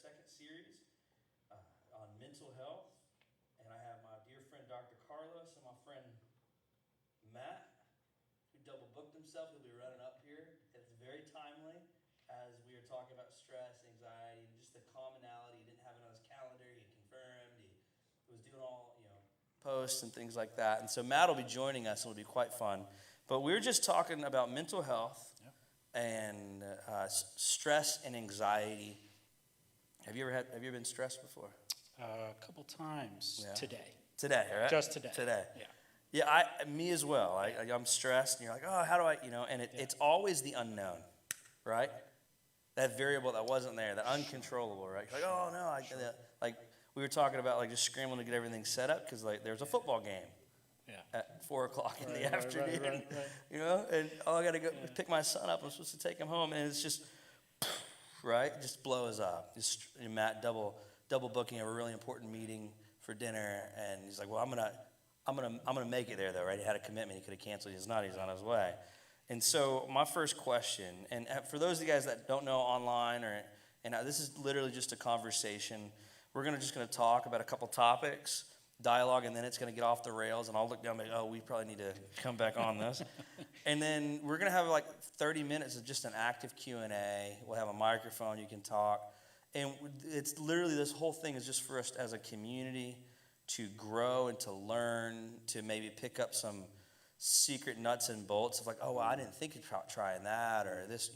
second series on mental health. And I have my dear friend Dr. Carlos and my friend Matt, who double booked himself. He'll be running up here. It's very timely as we are talking about stress, anxiety, and just the commonality. He didn't have it on his calendar. He confirmed. He was doing all, posts and things like that. And so Matt will be joining us. It'll be quite fun. But we're just talking about mental health and stress and anxiety. Have you ever been stressed before? A couple times today. Today, right? Just today. Today. Yeah. Yeah, me as well. I'm stressed, and you're like, oh, how do I, and it's always the unknown, right? That variable that wasn't there, the uncontrollable, right? You're like, oh no, like we were talking about, like just scrambling to get everything set up because like there's a football game at 4:00 in the afternoon, right. and I got to go pick my son up. I'm supposed to take him home, and it's just, right, it just blows up. Just Matt double booking a really important meeting for dinner, and he's like, well, I'm gonna make it there though, right? He had a commitment. He could have canceled. He's not. He's on his way. And so my first question, and for those of you guys that don't know online, this is literally just a conversation. We're just gonna talk about a couple topics, dialogue, and then it's gonna get off the rails, and I'll look down and be, oh, we probably need to come back on this. And then we're gonna have like 30 minutes of just an active Q&A. We'll have a microphone. You can talk. And it's literally, this whole thing is just for us as a community to grow and to learn, to maybe pick up some secret nuts and bolts of like, oh, well, I didn't think about trying that or this,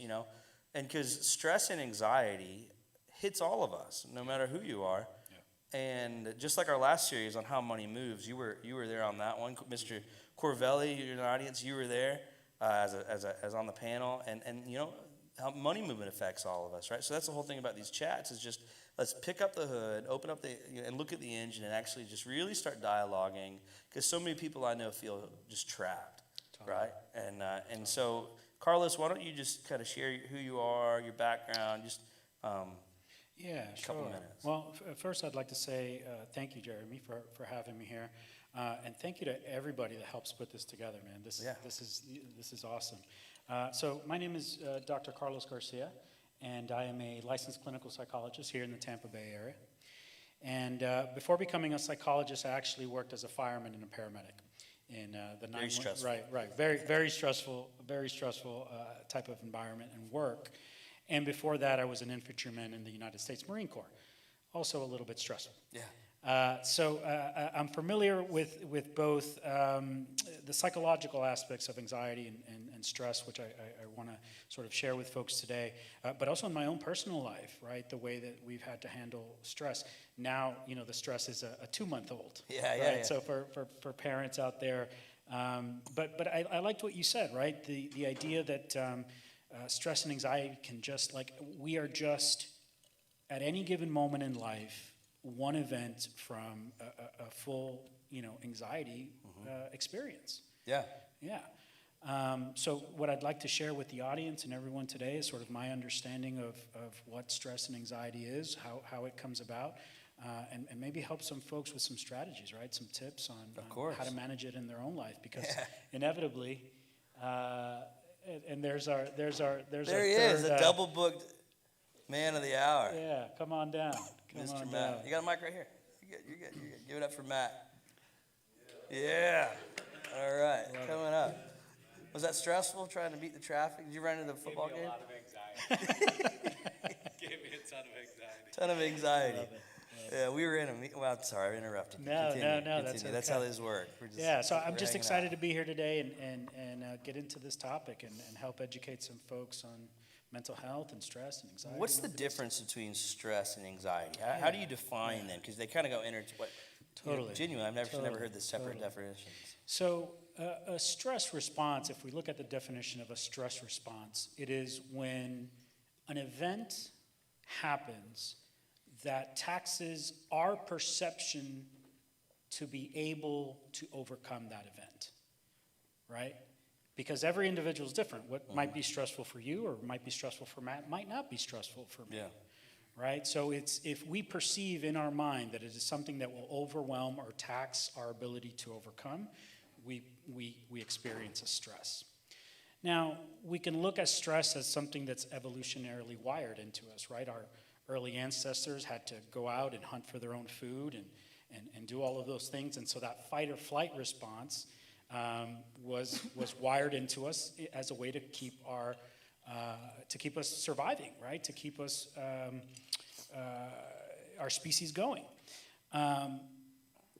And because stress and anxiety hits all of us, no matter who you are. Yeah. And just like our last series on how money moves, you were there on that one. Mr. Corvelli, you're in the audience, you were there as on the panel. And how money movement affects all of us, right? So that's the whole thing about these chats is just let's pick up the hood, open up and look at the engine and actually just really start dialoguing because so many people I know feel just trapped, right? And so, Carlos, why don't you just kind of share who you are, your background, just a couple minutes. Well, first I'd like to say thank you, Jeremy, for having me here. And thank you to everybody that helps put this together, man. This is awesome. So my name is Dr. Carlos Garcia, and I am a licensed clinical psychologist here in the Tampa Bay area. And before becoming a psychologist, I actually worked as a fireman and a paramedic in the very stressful. Right. Very stressful type of environment and work. And before that, I was an infantryman in the United States Marine Corps. Also a little bit stressful. Yeah. So I'm familiar with both the psychological aspects of anxiety and stress, which I want to sort of share with folks today, but also in my own personal life, right? The way that we've had to handle stress. Now, the stress is a 2-month-old. Yeah. So for parents out there, but I liked what you said, right? The idea that stress and anxiety can just we are just at any given moment in life one event from a full, anxiety experience. Yeah. So what I'd like to share with the audience and everyone today is sort of my understanding of what stress and anxiety is, how it comes about, and maybe help some folks with some strategies, right? Some tips on how to manage it in their own life, because inevitably, and there's our there he is, a double booked man of the hour. Yeah, come on down. Mr. Matt. You got a mic right here. You're good. Give it up for Matt. Yeah. All right. Coming up. Was that stressful trying to beat the traffic? Did you run into the football game? Gave me a lot of anxiety. Gave me a ton of anxiety. Love it. Yeah, we were in a meeting. Well, sorry, I interrupted you. No, Continue. that's okay. That's how this works. So I'm just excited to be here today and get into this topic and help educate some folks on mental health and stress and anxiety. What's the difference between stress and anxiety? How do you define them? Because they kind of go Totally. Genuinely, I've never heard the separate definitions. So a stress response, if we look at the definition of a stress response, it is when an event happens that taxes our perception to be able to overcome that event, right? Because every individual is different. What might be stressful for you or might be stressful for Matt might not be stressful for me. Yeah. Right? So it's if we perceive in our mind that it is something that will overwhelm or tax our ability to overcome, we experience a stress. Now, we can look at stress as something that's evolutionarily wired into us, right? early ancestors had to go out and hunt for their own food and do all of those things. And so that fight or flight response was wired into us as a way to keep us surviving, right? To keep us our species going.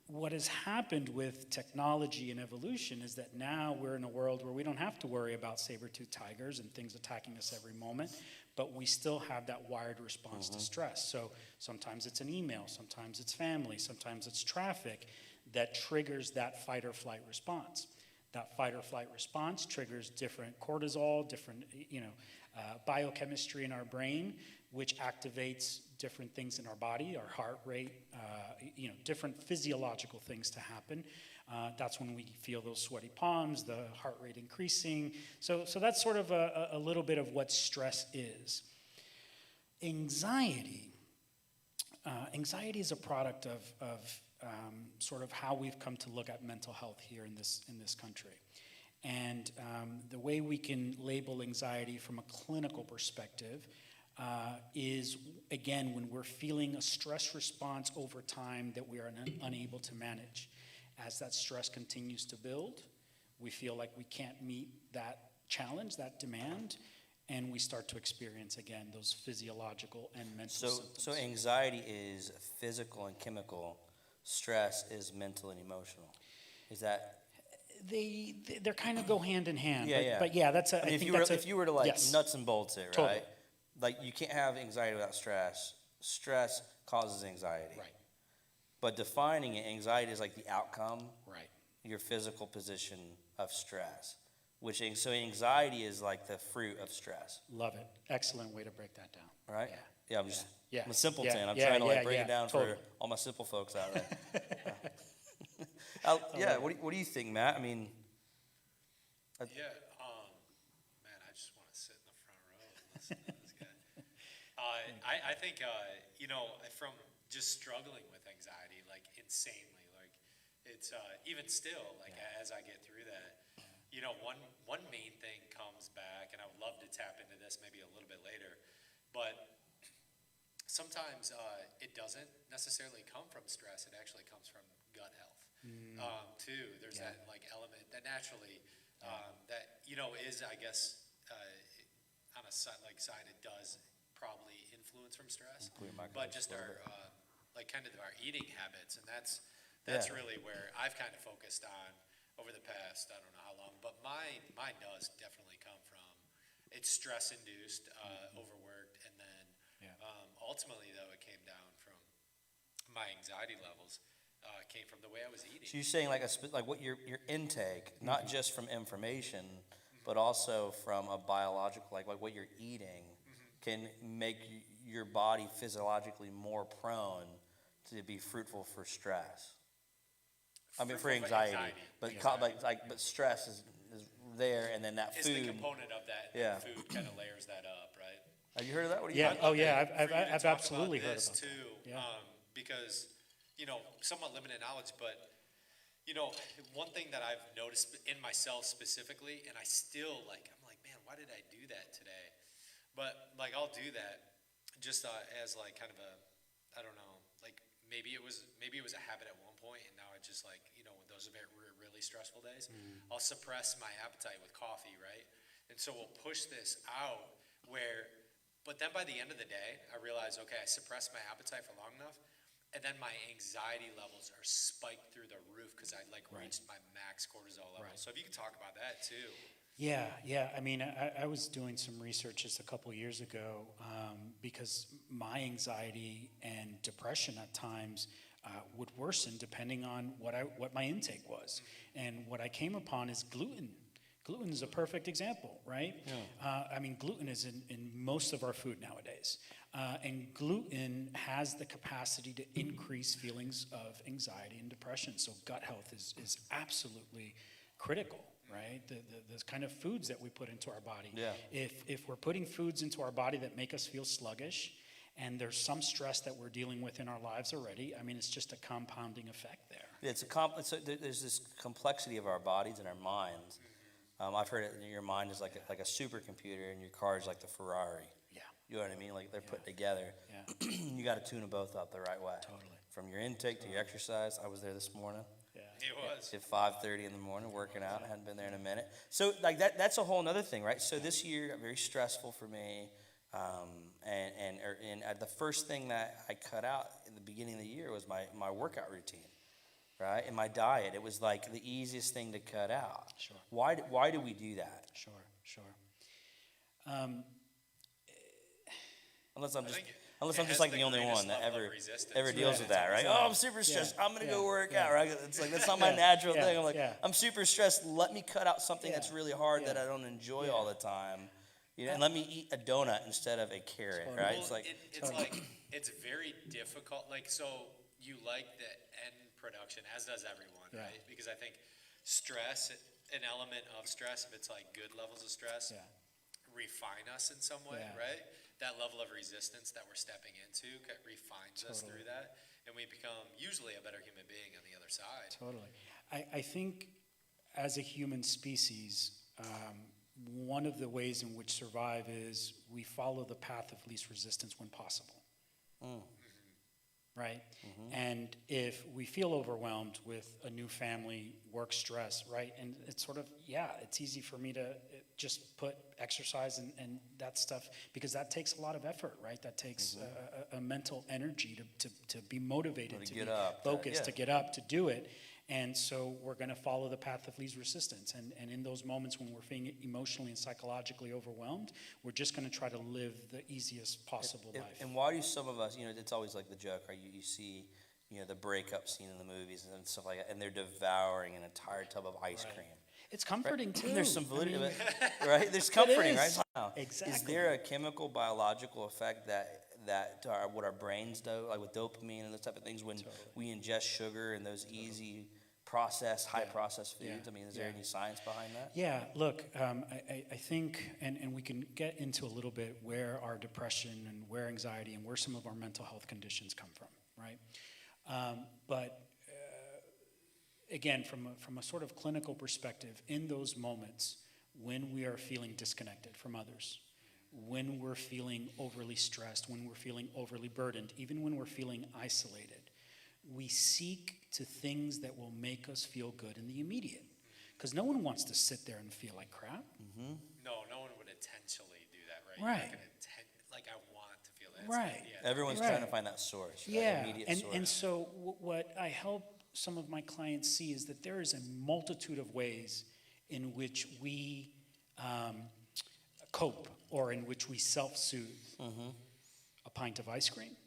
What has happened with technology and evolution is that now we're in a world where we don't have to worry about saber-toothed tigers and things attacking us every moment, but we still have that wired response to stress. So sometimes it's an email, sometimes it's family, sometimes it's traffic that triggers that fight or flight response. That fight or flight response triggers different cortisol, different biochemistry in our brain, which activates different things in our body, our heart rate, different physiological things to happen. That's when we feel those sweaty palms, the heart rate increasing. So that's sort of a little bit of what stress is. Anxiety is a product of sort of how we've come to look at mental health here in this country. And the way we can label anxiety from a clinical perspective is, again, when we're feeling a stress response over time that we are unable to manage. As that stress continues to build, we feel like we can't meet that challenge, that demand, and we start to experience, again, those physiological and mental symptoms. So anxiety is physical and chemical. Stress is mental and emotional. Is that? They're kind of go hand in hand. Yeah. But yeah, that's a. I mean, if you were to yes. nuts and bolts it, right? Totally. Like you can't have anxiety without stress. Stress causes anxiety. Right. But defining it, anxiety is like the outcome. Right. Your physical position of stress. So anxiety is like the fruit of stress. Love it. Excellent way to break that down. Right? Yeah, I'm just I'm a simpleton. Yeah. I'm trying to break it down totally. for all my simple folks out there. What do you think, Matt? I mean, man, I just want to sit in the front row and listen to this guy. I think, from just struggling with anxiety, like insanely, like it's even still, like as I get through that, one main thing comes back, and I would love to tap into this maybe a little bit later, but sometimes it doesn't necessarily come from stress. It actually comes from gut health, too. There's that like element that naturally that is, I guess, on a side it does probably influence from stress, but just our kind of our eating habits, and that's really where I've kind of focused on over the past, I don't know how long, but mine does definitely come from, it's stress induced, overworked, and then ultimately though it came down from my anxiety levels, came from the way I was eating. So you're saying like what your intake, not just from information, but also from a biological, like what you're eating, can make your body physiologically more prone to be fruitful for stress. I mean, for anxiety. But stress is there, and then that is food. Is the component of that. Yeah. And food kind of layers that up, right? Have you heard of that? What do you Yeah. think? Oh, yeah. I've absolutely heard this about too. That. Yeah. Because somewhat limited knowledge, but one thing that I've noticed in myself specifically, and I still I'm like, man, why did I do that today? But I'll do that just as kind of a, I don't know, maybe it was a habit at one point, and now it just when those are really stressful days, I'll suppress my appetite with coffee, right? And so we'll push this out but then by the end of the day, I realize, okay, I suppressed my appetite for long enough, and then my anxiety levels are spiked through the roof because I reached my max cortisol level. Right. So if you could talk about that too. Yeah. I mean, I was doing some research just a couple years ago because my anxiety and depression at times would worsen depending on what my intake was. And what I came upon is gluten. Gluten is a perfect example, right? Yeah. I mean, gluten is in most of our food nowadays. And gluten has the capacity to increase feelings of anxiety and depression. So gut health is absolutely critical, right? The kind of foods that we put into our body. Yeah. If we're putting foods into our body that make us feel sluggish, and there's some stress that we're dealing with in our lives already, I mean, it's just a compounding effect there. There's this complexity of our bodies and our minds. I've heard it. Your mind is like a supercomputer, and your car is like the Ferrari. Yeah. You know what I mean? Like they're put together. Yeah. You got to tune them both up the right way. Totally. From your intake to your exercise. I was there this morning. Yeah. It was. At 5:30 in the morning, working out. I hadn't been there in a minute. So like that's a whole other thing, right? So this year got very stressful for me. And the first thing that I cut out in the beginning of the year was my workout routine, right? And my diet. It was like the easiest thing to cut out. Sure. Why do we do that? Sure. Unless I'm I just think unless it I'm just has like the the only greatest one that level of ever resistance. deals with that, right? Yeah. Oh, I'm super stressed. Yeah. I'm gonna Yeah. go work Yeah. out, right? It's like that's not my Yeah. natural Yeah. thing. I'm like Yeah. I'm super stressed. Let me cut out something Yeah. that's really hard that Yeah. I don't enjoy Yeah. all the time. You know, and let me eat a donut instead of a carrot, Totally. right? Well, It's like it's Totally. like it's very difficult. Like, so you like the end production, as does everyone, Yeah. right? Because I think stress, an element of stress, if it's like good levels of stress, Yeah. refine us in some way, Yeah. right? That level of resistance that we're stepping into refines us Totally. through that, and we become usually a better human being on the other side. Totally. I think as a human species, one of the ways in which survive is we follow the path of least resistance when possible. Right? And if we feel overwhelmed with a new family, work stress, right? And it's sort of, it's easy for me to just put exercise and that stuff, because that takes a lot of effort, right? That takes a mental energy to be motivated, to get be up, focused, to get up, to do it. And so we're going to follow the path of least resistance. And in those moments when we're feeling emotionally and psychologically overwhelmed, we're just going to try to live the easiest possible life. And why do some of us, it's always like the joke, right? You see, the breakup scene in the movies and stuff like that, and they're devouring an entire tub of ice Right. cream. It's comforting too. There's some validity I mean, of it, right? There's comforting, is. right? Now, Exactly. Is there a chemical, biological effect that what our brains do, like with dopamine and those type of things, when we ingest sugar and those easy processed, high processed foods? Yeah. I mean, is there any science behind that? Yeah, look, I think, and we can get into a little bit where our depression and where anxiety and where some of our mental health conditions come from, right? But again, from a sort of clinical perspective, in those moments when we are feeling disconnected from others, when we're feeling overly stressed, when we're feeling overly burdened, even when we're feeling isolated, we seek to things that will make us feel good in the immediate. Because no one wants to sit there and feel like crap. No one would intentionally do that, right? Right. You're not gonna like, I want to feel that. Right. Yeah. Everyone's Right. trying to find that source, that Yeah, immediate source. and so what I help some of my clients see is that there is a multitude of ways in which we cope or in which we self-soothe. A pint of ice cream,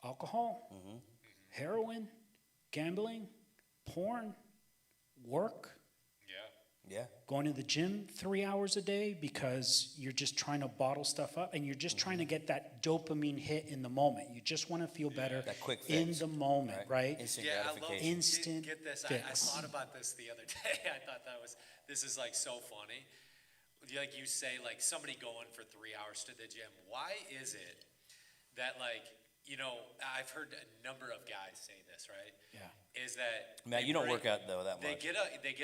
alcohol, heroin, gambling, porn, work, Yeah. Yeah. going to the gym 3 hours a day because you're just trying to bottle stuff up and you're just trying to get that dopamine hit in the moment. You just want to feel better That quick in fix, the moment, right? Instant Yeah, I love gratification. Instant get this. I fix. thought about this the other day. I thought this is like so funny. Like you say, like somebody going for 3 hours to the gym. Why is it that I've heard a number of guys say this, right? Yeah. Is that Matt, you don't work out though that They much. get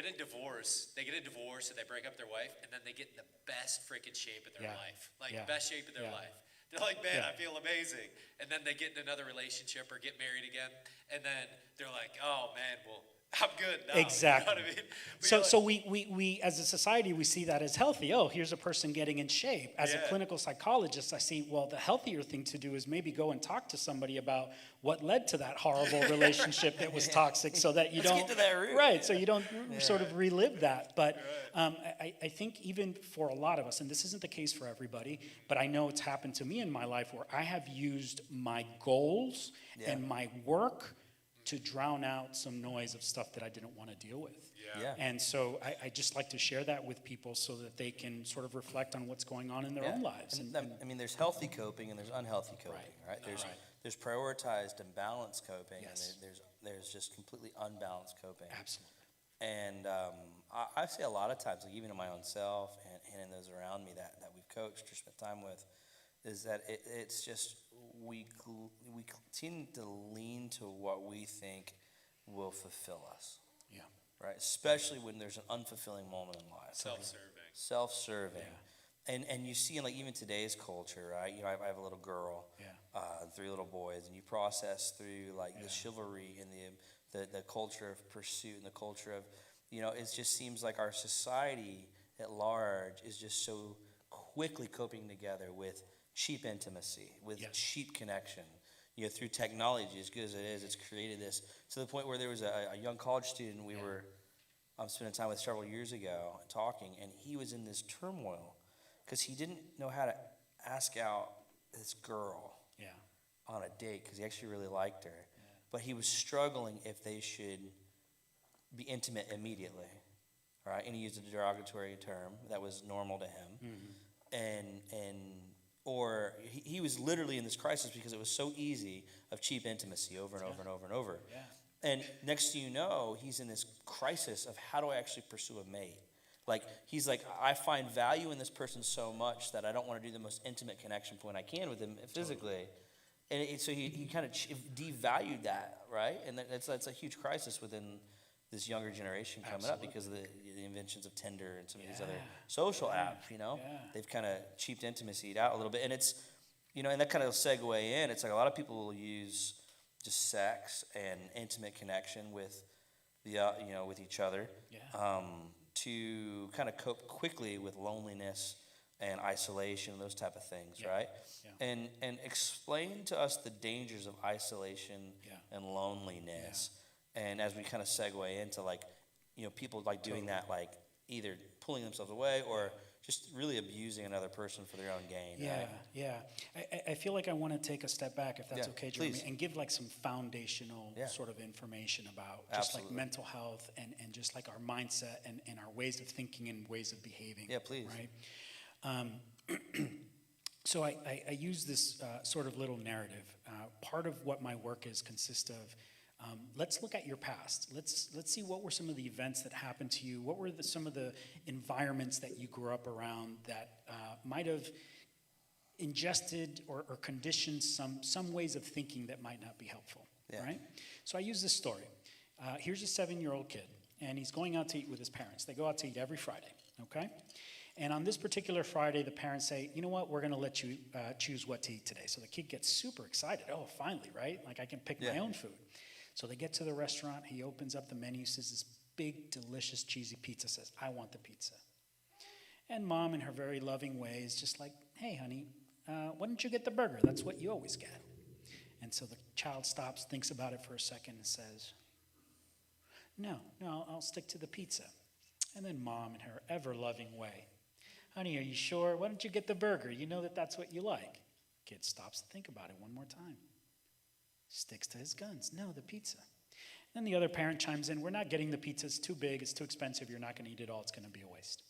a divorce. They get a divorce, and they break up their wife, and then they get in the best freaking shape of their Yeah. life, like Yeah. best shape of their Yeah. life. They're like, man, Yeah. I feel amazing. And then they get in another relationship or get married again, and then they're like, oh man, well, I'm good now. Exactly. You know what I mean? But So, you're so like, we as a society, we see that as healthy. Oh, here's a person getting in shape. As a Yeah. clinical psychologist, I see, well, the healthier thing to do is maybe go and talk to somebody about what led to that horrible relationship that was toxic so that you Let's don't. get to that root. Right, so you don't sort of relive that. But I think even for a lot of us, and this isn't the case for everybody, but I know it's happened to me in my life where I have used my goals and my work to drown out some noise of stuff that I didn't want to deal with. Yeah. And so I just like to share that with people so that they can sort of reflect on what's going on in their own lives. And, I mean, there's healthy coping and there's unhealthy coping, right? There's prioritized and balanced coping, Yes. and there's just completely unbalanced coping. Absolutely. And I say a lot of times, like even in my own self and in those around me that we've coached or spent time with, is that it's just we tend to lean to what we think will fulfill us, Yeah. right? Especially when there's an unfulfilling moment in life. self-serving. Self-serving. And you see in like even today's culture, right? You know, I have a little girl, Yeah. 3 little boys, and you process through like Yeah. the chivalry and the culture of pursuit and the culture of, you know, it just seems like our society at large is just so quickly coping together with cheap intimacy, with Yes. cheap connection. You know, through technology, as good as it is, it's created this to the point where there was a young college student we were spending time with several years ago and talking, and he was in this turmoil because he didn't know how to ask out this girl Yeah. on a date because he actually really liked her, but he was struggling if they should be intimate immediately, right? And he used a derogatory term that was normal to him, and or he was literally in this crisis because it was so easy of cheap intimacy over and over and over and over. Yeah. And next thing you know, he's in this crisis of how do I actually pursue a mate? Like, he's like, I find value in this person so much that I don't want to do the most intimate connection point I can with him physically. And so he kind of devalued that, right? And that's a huge crisis within this younger generation coming up because of the inventions of Tinder and some of these other social apps, you know? Yeah. They've kind of cheaped intimacy out a little bit. And it's, you know, and that kind of segue in. It's like a lot of people will use just sex and intimate connection with the, you know, with each other to kind of cope quickly with loneliness and isolation, those type of things, right? Yeah. And explain to us the dangers of isolation and loneliness. And as we kind of segue into like, you know, people like doing that, like either pulling themselves away or just really abusing another person for their own gain. Yeah, right? yeah. I feel like I want to take a step back, if that's Yeah, okay, Jeremy, please. and give like some foundational Yeah. sort of information about just like Absolutely. mental health and just like our mindset and our ways of thinking and ways of behaving. Yeah, please. Right? So I use this sort of little narrative. Part of what my work is consists of let's look at your past. Let's see what were some of the events that happened to you. What were some of the environments that you grew up around that might have ingested or conditioned some ways of thinking that might not be helpful, right? So I use this story. Here's a 7-year-old kid, and he's going out to eat with his parents. They go out to eat every Friday, okay? And on this particular Friday, the parents say, you know what, we're going to let you choose what to eat today. So the kid gets super excited. Oh, finally, right? Like I can pick my own food. So they get to the restaurant. He opens up the menu, says this big, delicious, cheesy pizza, says, I want the pizza. And mom, in her very loving way, is just like, hey, honey, why don't you get the burger? That's what you always get. And so the child stops, thinks about it for a second, and says, no, I'll stick to the pizza. And then mom, in her ever-loving way, honey, are you sure? Why don't you get the burger? You know that's what you like. Kid stops to think about it one more time. Sticks to his guns. No, the pizza. Then the other parent chimes in, we're not getting the pizza. It's too big. It's too expensive. You're not going to eat it all. It's going to be a waste.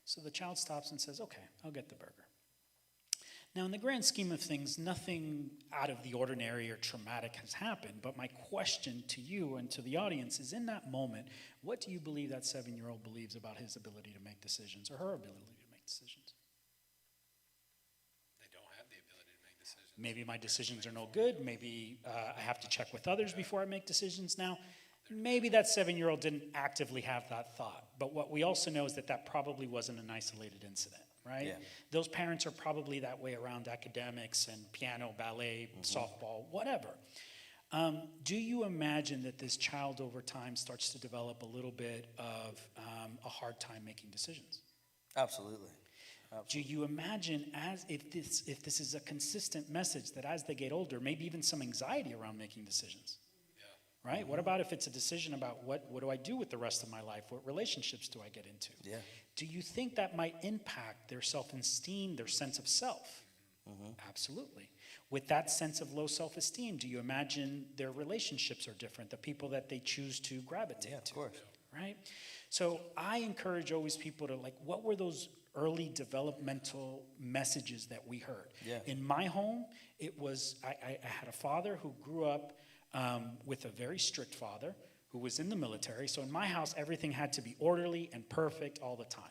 So the child stops and says, okay, I'll get the burger. Now, in the grand scheme of things, nothing out of the ordinary or traumatic has happened. But my question to you and to the audience is, in that moment, what do you believe that 7-year-old believes about his ability to make decisions or her ability to make decisions? They don't have the ability to make decisions. Maybe my decisions are no good. Maybe I have to check with others before I make decisions. Now, maybe that 7-year-old didn't actively have that thought. But what we also know is that probably wasn't an isolated incident, right? Yeah. Those parents are probably that way around academics and piano, ballet, softball, whatever. Do you imagine that this child over time starts to develop a little bit of a hard time making decisions? Absolutely. Do you imagine if this is a consistent message that as they get older, maybe even some anxiety around making decisions? Yeah. Right? What about if it's a decision about what do I do with the rest of my life? What relationships do I get into? Yeah. Do you think that might impact their self-esteem, their sense of self? Absolutely. With that sense of low self-esteem, do you imagine their relationships are different, the people that they choose to gravitate to? Of course. Right? So I encourage always people to, like, what were those early developmental messages that we heard? Yeah. In my home, it was, I had a father who grew up with a very strict father who was in the military. So in my house, everything had to be orderly and perfect all the time,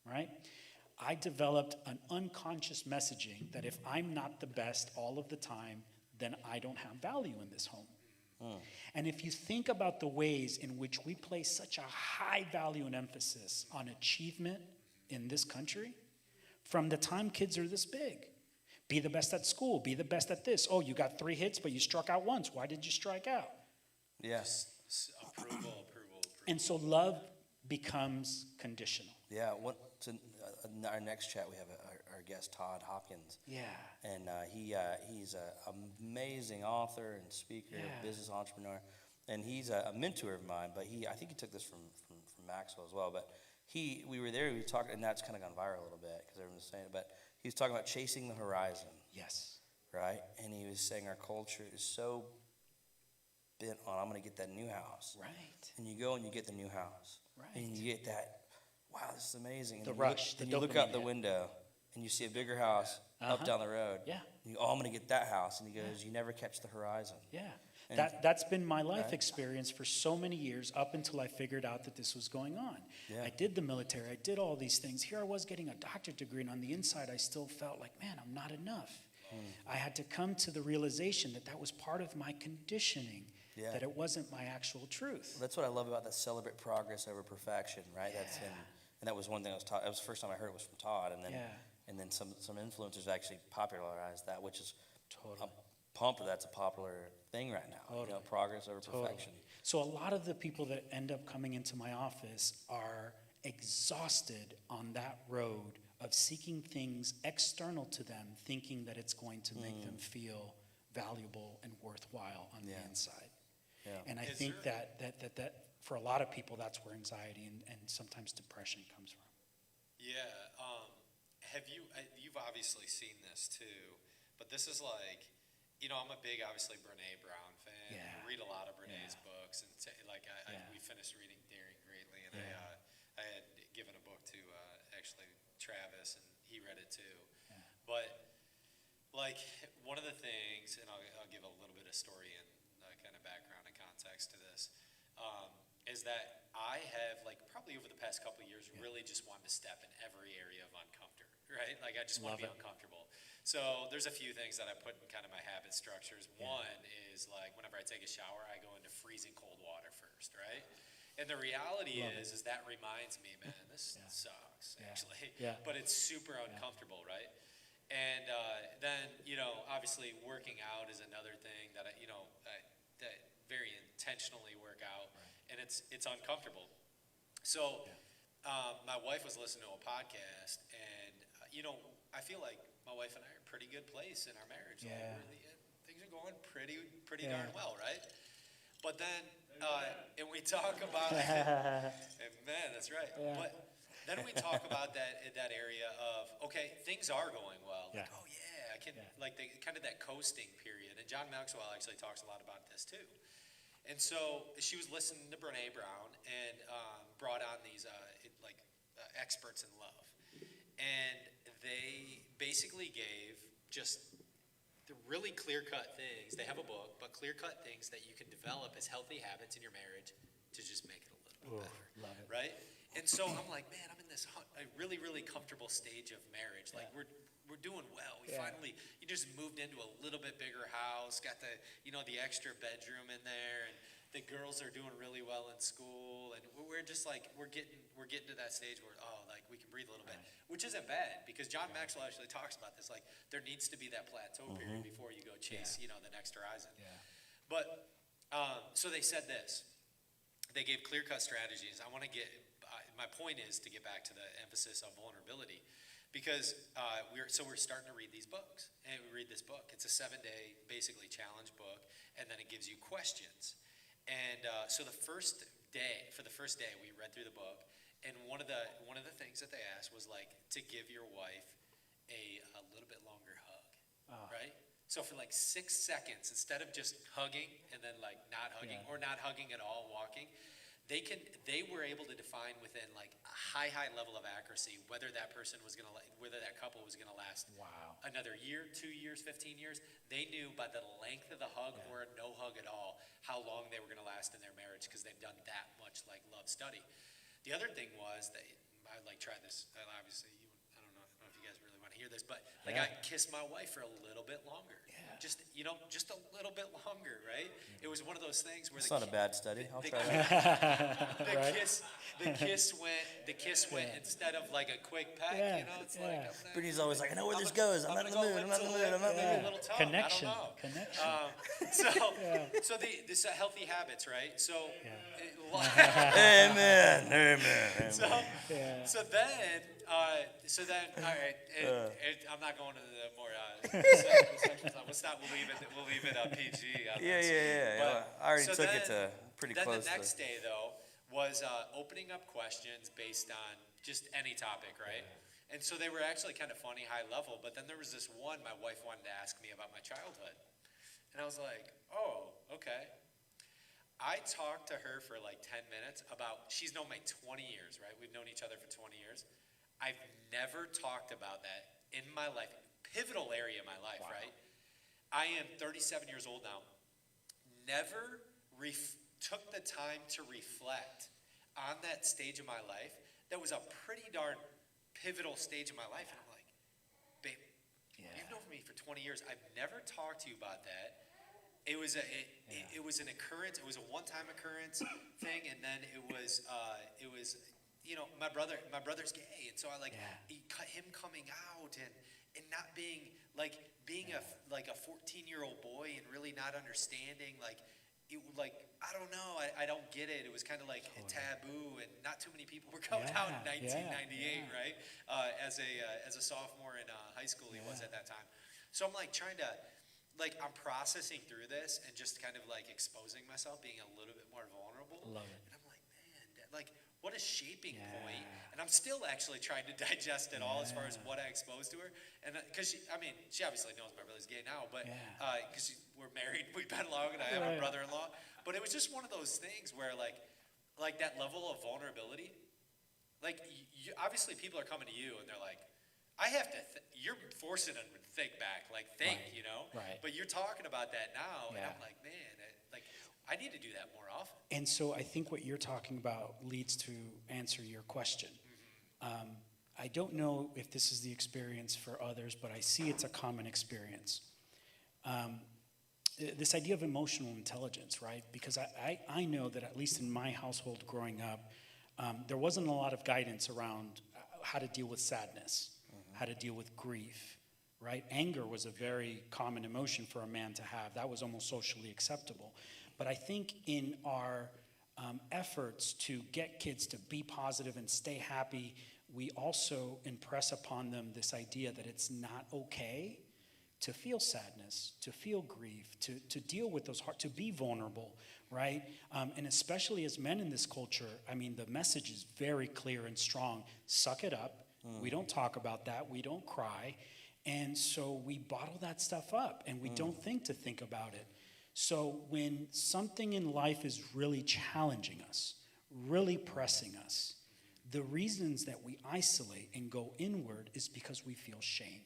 right? I developed an unconscious messaging that if I'm not the best all of the time, then I don't have value in this home. And if you think about the ways in which we place such a high value and emphasis on achievement in this country, from the time kids are this big. Be the best at school. Be the best at this. Oh, you got 3 hits, but you struck out once. Why did you strike out? Yes. Approval. And so love becomes conditional. Yeah. In our next chat, we have our guest, Todd Hopkins. Yeah. And he's an amazing author and speaker, Yeah. business entrepreneur. And he's a mentor of mine, but I think he took this from Maxwell as well. But we were there, we talked, and that's kind of gone viral a little bit because everyone's saying it. But he was talking about chasing the horizon. Yes. Right? And he was saying our culture is so bent on, I'm going to get that new house. Right. And you go and you get the new house. Right. And you get that, wow, this is amazing. And The then rush, you the look out dopamine the hit. window and you see a bigger house up down the road. Yeah. And you go, oh, I'm going to get that house. And he goes, you never catch the horizon. Yeah. And- That's been my life Right. experience for so many years up until I figured out that this was going on. Yeah. I did the military. I did all these things. Here I was getting a doctorate degree, and on the inside, I still felt like, man, I'm not enough. I had to come to the realization that was part of my conditioning, Yeah. that it wasn't my actual truth. That's what I love about that celebrate progress over perfection, right? That's Yeah. and that was one thing I was taught. That was the first time I heard it was from Todd, and then Yeah. some influencers actually popularized that, which is Totally. I'm pumped that that's a popular thing right now. You know, Totally. progress over Totally. perfection. So a lot of the people that end up coming into my office are exhausted on that road of seeking things external to them, thinking that it's going to make them feel valuable and worthwhile on Yeah. the inside. Yeah. And I Is think there- that for a lot of people, that's where anxiety and sometimes depression comes from. Yeah. You've obviously seen this too, but this is like, I'm a big, obviously, Brene Brown fan. Yeah. I read a lot of Brene's Yeah. books, and Yeah. we finished reading Daring Greatly, and Yeah. I had given a book to actually Travis, and he read it too. Yeah. But like one of the things, and I'll give a little bit of story and kind of background and context to this, is that I have probably over the past couple of years really just wanted to step in every area of uncomfort, right? Like I just want to be Love it. uncomfortable. So there's a few things that I put in kind of my habit structures. One is like whenever I take a shower, I go into freezing cold water first, right? And the reality is that reminds me, man, this sucks Yeah. actually. Yeah. But it's super uncomfortable, right? And then, obviously working out is another thing that that very intentionally work out, and it's uncomfortable. So my wife was listening to a podcast, and I feel like my wife and I are in a pretty good place in our marriage. Like, Yeah. things are going pretty Yeah. darn well, right? But then, and we talk about, and man, that's right. Yeah. But then we talk about that area of, okay, things are going well. Like, Yeah. oh yeah, I can, Yeah. like kind of that coasting period. And John Maxwell actually talks a lot about this too. And so she was listening to Brene Brown and brought on these experts in love. And they basically gave just the really clear-cut things. They have a book, but clear-cut things that you can develop as healthy habits in your marriage to just make it a little bit better. Love it. Right? And so I'm like, man, I'm in this a really, really comfortable stage of marriage. Like we're doing well. We finally, you just moved into a little bit bigger house, got the extra bedroom in there, and the girls are doing really well in school, and we're just like we're getting to that stage where we can breathe a little bit, which isn't bad because John Maxwell actually talks about this. Like there needs to be that plateau period before you go chase the next horizon. Yeah. But so they said this. They gave clear-cut strategies. I want to get. My point is to get back to the emphasis of vulnerability, because we're starting to read these books, and we read this book. It's a 7-day basically challenge book, and then it gives you questions. And so the first day, we read through the book, and one of the things that they asked was to give your wife a little bit longer hug, right? So for 6 seconds, instead of just hugging and then not hugging or not hugging at all, walking, they were able to define within a high level of accuracy whether that person was whether that couple was gonna last another year, 2 years, 15 years. They knew by the length of the hug or no hug at all how long they were gonna last in their marriage because they've done that much love study. The other thing was I tried this. Obviously, I don't know if you guys really want to hear this, but I kissed my wife for a little bit longer. Yeah. just a little bit longer, right? It was one of those things where It's not a bad study. I'll try that. the kiss went instead of like a quick peck, Yeah, it's yeah. like Brittany's always like, I know where this goes. I'm not in the mood. I'm not in the mood. I'm not in the maybe mood. a little tongue, Connection, I don't know. connection. So this healthy habits, right? So Amen. Amen. so then all right, I'm not going to the more sexual stuff. We'll leave it PG on Yeah, this. yeah. But- I already so took then- it to pretty Then closely. the next day, though, was opening up questions based on just any topic, right? And so they were actually kind of funny, high level, but then there was this one my wife wanted to ask me about my childhood. And I was like, oh, okay. I talked to her for like 10 minutes about, she's known me 20 years, right? We've known each other for 20 years. I've never talked about that in my life, pivotal area of my life, right? I am 37 years old now. Never took the time to reflect on that stage of my life. That was a pretty darn pivotal stage of my life. And I'm like, babe, you've known me for 20 years. I've never talked to you about that. It was an occurrence. It was a one-time occurrence thing, and then it was my brother's gay, and so I him coming out and not being a 14-year-old boy and really not understanding I don't know, I don't get it. It was kind of like taboo, and not too many people were coming out in 1998, right? As a sophomore in high school, he was at that time. So I'm trying to. I'm processing through this and just kind of exposing myself, being a little bit more vulnerable. Love it. And I'm like, man, what a shaping point. And I'm still actually trying to digest it all as far as what I exposed to her. And because she obviously knows my brother's gay now, but because we're married, we've been long, and I have a brother-in-law. But it was just one of those things where that level of vulnerability, obviously people are coming to you and they're like, I have to, you're forcing them to think back, Right. But you're talking about that now, and Yeah. I'm like, man, I need to do that more often. And so I think what you're talking about leads to answer your question. I don't know if this is the experience for others, but I see it's a common experience. This idea of emotional intelligence, right? Because I know that at least in my household growing up, there wasn't a lot of guidance around how to deal with sadness, how to deal with grief, right? Anger was a very common emotion for a man to have. That was almost socially acceptable. But I think in our efforts to get kids to be positive and stay happy, we also impress upon them this idea that it's not okay to feel sadness, to feel grief, to deal with those to be vulnerable, right? And especially as men in this culture, I mean, the message is very clear and strong. Suck it up. We don't talk about that. We don't cry. And so we bottle that stuff up, and we don't think about it. So when something in life is really challenging us, really pressing us, the reasons that we isolate and go inward is because we feel shame.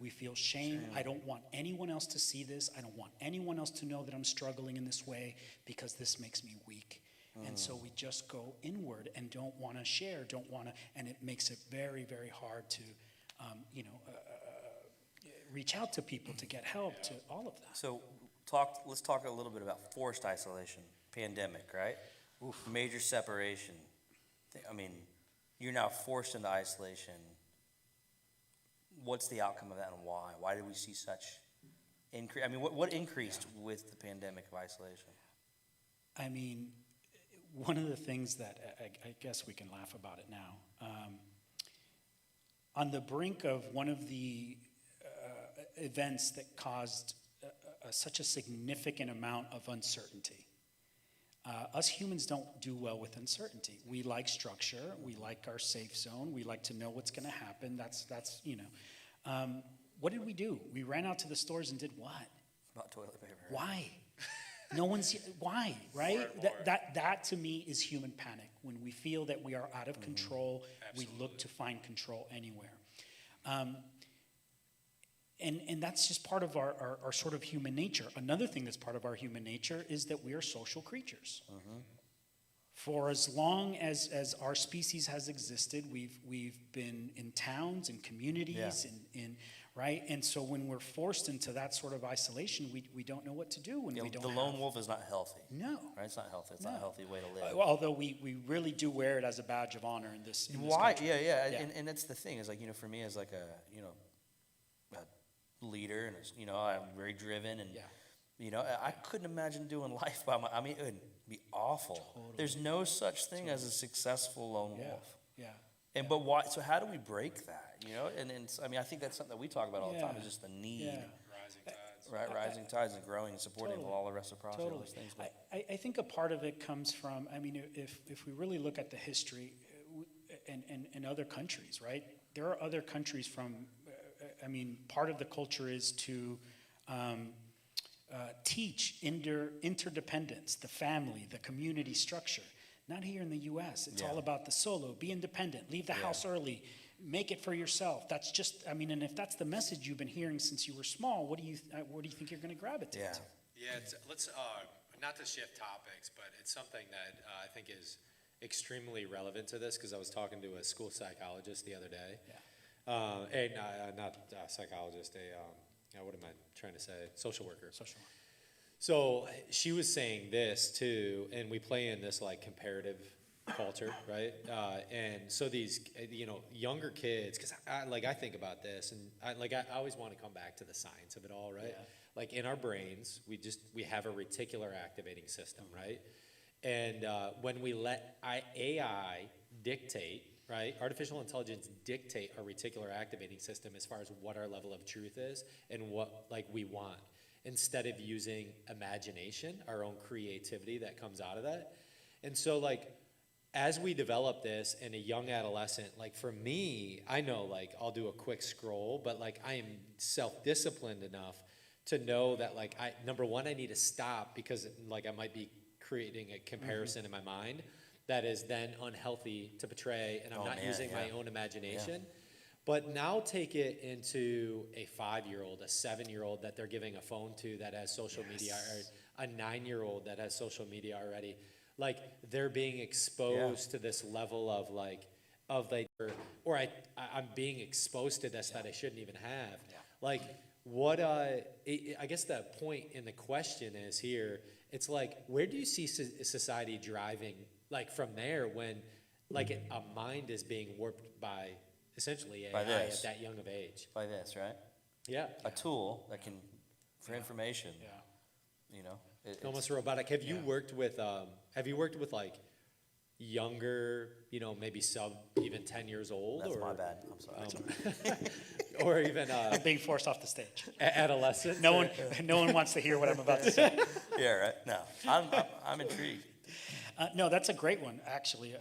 We feel shame. I don't want anyone else to see this. I don't want anyone else to know that I'm struggling in this way because this makes me weak. And so we just go inward and don't want to share, and it makes it very, very hard to, reach out to people to get help, to all of that. So let's talk a little bit about forced isolation, pandemic, right? Major separation. I mean, you're now forced into isolation. What's the outcome of that, and why? Why did we see such increase? I mean, what increased with the pandemic of isolation? I mean, one of the things that I guess we can laugh about it now. On the brink of one of the events that caused such a significant amount of uncertainty. Us humans don't do well with uncertainty. We like structure. We like our safe zone. We like to know what's going to happen. That's what did we do? We ran out to the stores and did what? About toilet paper. Why? Why, right? That to me is human panic. When we feel that we are out of control, we look to find control anywhere. And that's just part of our sort of human nature. Another thing that's part of our human nature is that we are social creatures. For as long as our species has existed, we've been in towns and communities, right? And so when we're forced into that sort of isolation, we don't know what to do when You know, we don't the lone have. wolf is not healthy. No. Right? It's not healthy. It's not No. a healthy way to live. Although we really do wear it as a badge of honor in this Why? country. Yeah. Yeah. And that's the thing is like, you know, for me as like a, you know, a leader and, you know, I'm very driven and, Yeah. you know, I couldn't imagine doing life by I mean, it would be awful. Totally. There's no such thing as a successful lone Yeah. wolf. Yeah. And but why? So how do we break that? You know, and I mean, I think that's something that we talk about all the time Yeah. is just the need, Yeah. Rising tides. right? Rising tides and growing and supporting Totally. all the reciprocity, all Totally. those things. But I think a part of it comes from, I mean, if we really look at the history in other countries, right? There are other countries from, I mean, part of the culture is to teach interdependence, the family, the community structure. Not here in the U.S. It's all about the solo, be independent, leave the house early, make it for yourself. That's just, I mean, and if that's the message you've been hearing since you were small, what do you think you're going to gravitate yeah, to? Yeah, let's not to shift topics, but it's something that I think is extremely relevant to this because I was talking to a school psychologist the other day. Not a psychologist, what am I trying to say? Social worker. Social work. So she was saying this too, and we play in this like comparative culture, right? And so these, you know, younger kids, because I think about this, and I always want to come back to the science of it all, right? Yeah. Like in our brains, we have a reticular activating system, right? And when we let AI dictate, right, artificial intelligence dictate our reticular activating system as far as what our level of truth is and what like we want, instead of using imagination, our own creativity that comes out of that. And so like as we develop this in a young adolescent, like for me, I know like I'll do a quick scroll, but like I am self-disciplined enough to know that like number one, I need to stop because like I might be creating a comparison in my mind that is then unhealthy to portray, and I'm not using my own imagination. But now take it into a 5-year-old, a 7-year-old that they're giving a phone to that has social media, or a 9-year-old that has social media already. Like they're being exposed to this level of or I'm being exposed to this that I shouldn't even have. Like what, I guess the point in the question is here, it's like, where do you see society driving like from there when like a mind is being warped by essentially AI at that young of age? by this, right? Yeah. A tool that can, for information, Yeah. you know. It's almost robotic. Have you worked with like younger, you know, maybe sub even 10 years old? That's or, my bad. I'm sorry. or even I'm being forced off the stage. adolescent? No one wants to hear what I'm about to say. Yeah, right. No, I'm intrigued. No, that's a great one, actually,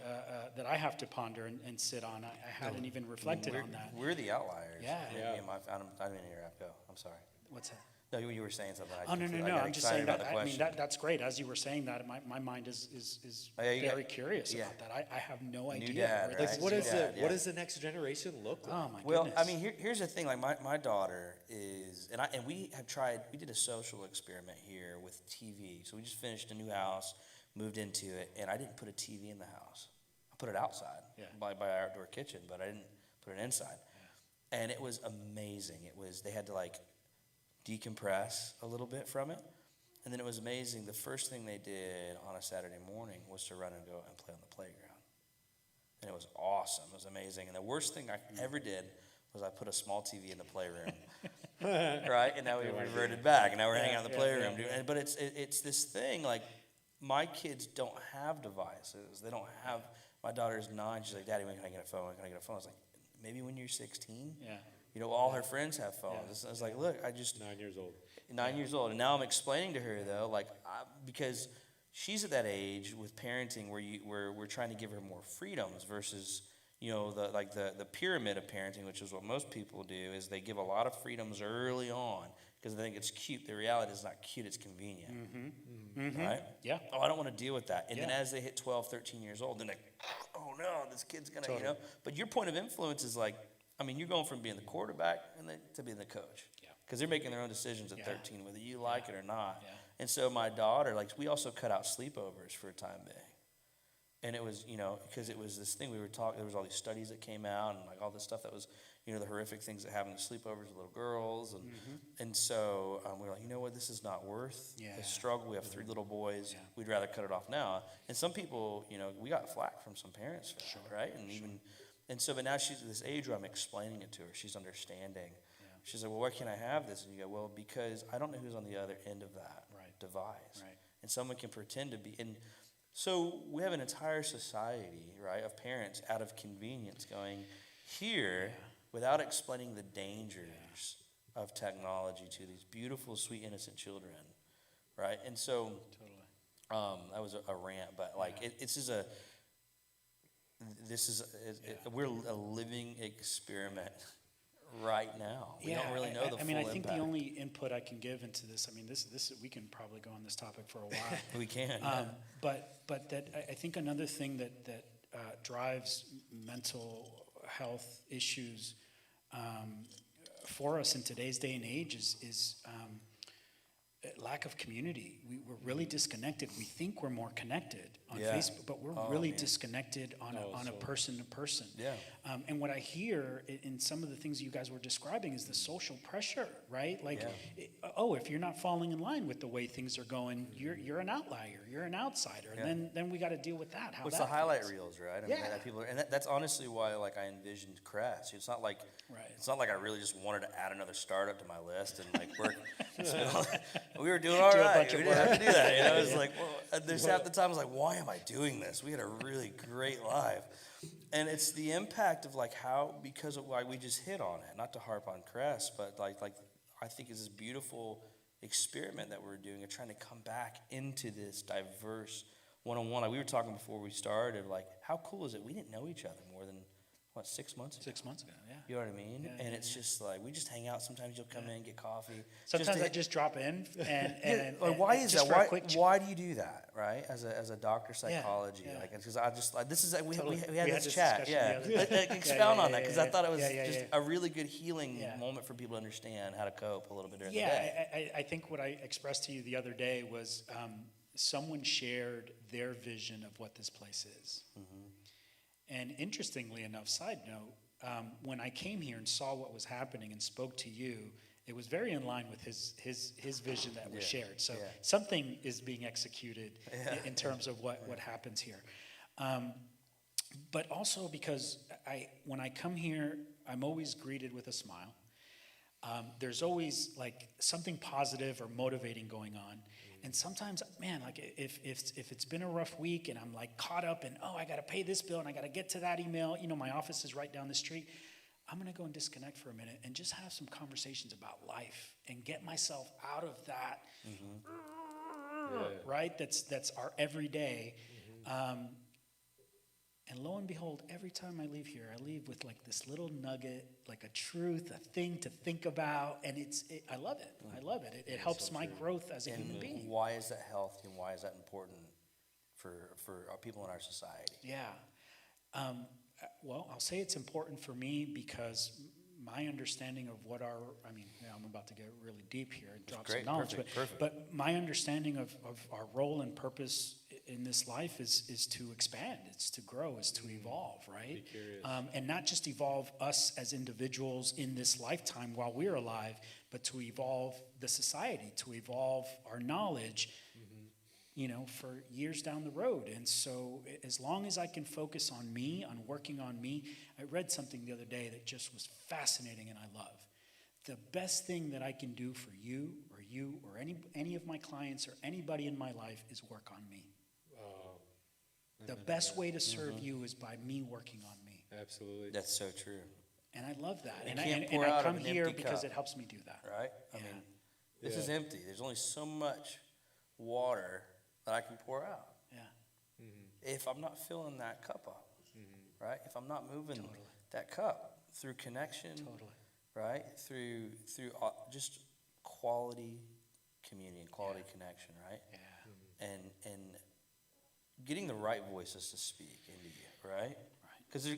that I have to ponder and sit on. I hadn't even reflected on that. We're the outliers. Yeah. Me and I didn't hear you go. I'm sorry. What's that? No, you were saying something. Oh, no, I got I'm just excited saying about that, the I mean, question. that's great. As you were saying that, my mind is Yeah, you very got- curious yeah. about that. I have no idea. dad, where right? this Like, what is is going. it? What does the next generation look like? Oh, my Well, goodness. I mean, here's the thing. Like my daughter is, and we have tried. We did a social experiment here with TV. So we just finished a new house, moved into it, and I didn't put a TV in the house. I put it outside by our outdoor kitchen, but I didn't put it inside. Yeah. And it was amazing. They had to like decompress a little bit from it, and then it was amazing. The first thing they did on a Saturday morning was to run and go and play on the playground. And it was awesome. It was amazing. And the worst thing I ever did was I put a small TV in the playroom, right? And now we reverted back, and now we're hanging out in the playroom. But it's this thing, like, my kids don't have devices. They don't have, my daughter's 9. She's like, Daddy, when can I get a phone? When can I get a phone? I was like, maybe when you're 16. Yeah. You know, all her friends have phones. I was like, look, 9 years old. 9 years old. And now I'm explaining to her, though, like, because she's at that age with parenting where we're trying to give her more freedoms versus, you know, the pyramid of parenting, which is what most people do, is they give a lot of freedoms early on because they think it's cute. The reality is not cute, it's convenient. Right? Yeah. Oh, I don't want to deal with that. And then as they hit 12, 13 years old, then they, oh no, this kid's going to, you know. But your point of influence is like, I mean, you're going from being the quarterback to being the coach. Yeah. Because they're making their own decisions at 13, whether you like it or not. Yeah. And so my daughter, like, we also cut out sleepovers for a time being. And it was, you know, because it was this thing we were talking, there was all these studies that came out and like all this stuff that was, the horrific things that happen to sleepovers with little girls. And so we were like, you know what, this is not worth the struggle. We have 3 little boys. Yeah. We'd rather cut it off now. And some people, we got flack from some parents for that, right? And so, but now she's at this age where I'm explaining it to her. She's understanding. Yeah. She's like, well, why can't I have this? And you go, well, because I don't know who's on the other end of that device. Right. And someone can pretend to be. And so we have an entire society, right, of parents out of convenience going here without explaining the dangers of technology to these beautiful, sweet, innocent children, right? And so that was a rant, but like we're a living experiment right now. We don't really know the full impact. I think the only input I can give into this, this we can probably go on this topic for a while. We can. But that I think another thing that drives mental health issues for us in today's day and age is lack of community. We're really disconnected. We think we're more connected on Facebook, but we're really disconnected on a person to person. Yeah. And what I hear in some of the things you guys were describing is the social pressure, right? Like, if you're not falling in line with the way things are going, you're an outlier, you're an outsider, and then we got to deal with that. How it's that the highlight feels. reels, right? I mean, that people that's honestly why like I envisioned CRES. It's not like I really just wanted to add another startup to my list and like work. We were doing all right. We didn't have to do that. It was like, well, there's half the time I was like, why am I doing this? We had a really great life. And it's the impact of like because of why we just hit on it, not to harp on CRES, but like I think it's this beautiful experiment that we're doing of trying to come back into this diverse one-on-one. Like we were talking before we started, like how cool is it? We didn't know each other more than 6 months ago? 6 months ago, yeah. You know what I mean? And it's just like, we just hang out. Sometimes you'll come in, get coffee. Sometimes I just drop in and why is just that? for a quick Why do you do that, right? As a doctor of psychology, like, because this is, we had this chat. Expound on that, because I thought it was just a really good healing moment for people to understand how to cope a little bit during the day. I think what I expressed to you the other day was someone shared their vision of what this place is. And interestingly enough, side note, when I came here and saw what was happening and spoke to you, it was very in line with his vision that was shared. So something is being executed in terms of what happens here. But also because when I come here, I'm always greeted with a smile. There's always like something positive or motivating going on. And sometimes, man, like if it's been a rough week and I'm like caught up in, I got to pay this bill and I got to get to that email, my office is right down the street. I'm going to go and disconnect for a minute and just have some conversations about life and get myself out of that, right? That's our everyday. And lo and behold, every time I leave here, I leave with like this little nugget, like a truth, a thing to think about, and I love it. I love it. It helps my growth as a human being. Why is that healthy, and why is that important for our people in our society? Yeah. Well, I'll say it's important for me because my understanding of I'm about to get really deep here and drop some knowledge, but my understanding of our role and purpose in this life is to expand, it's to grow, it's to evolve, right? Be curious. And not just evolve us as individuals in this lifetime while we're alive, but to evolve the society, to evolve our knowledge, for years down the road. And so as long as I can focus on me, on working on me, I read something the other day that just was fascinating and I love. The best thing that I can do for you or any of my clients or anybody in my life is work on me. The best way to serve you is by me working on me. Absolutely. That's so true. And I love that. You And can't I pour out of come an here empty because cup. it helps me do that. Right? I mean, this is empty. There's only so much water that I can pour out. Yeah. If I'm not filling that cup up, right? If I'm not moving that cup through connection, right? Through just quality community and quality connection, right? Yeah. And getting the right voices to speak into you, right? Because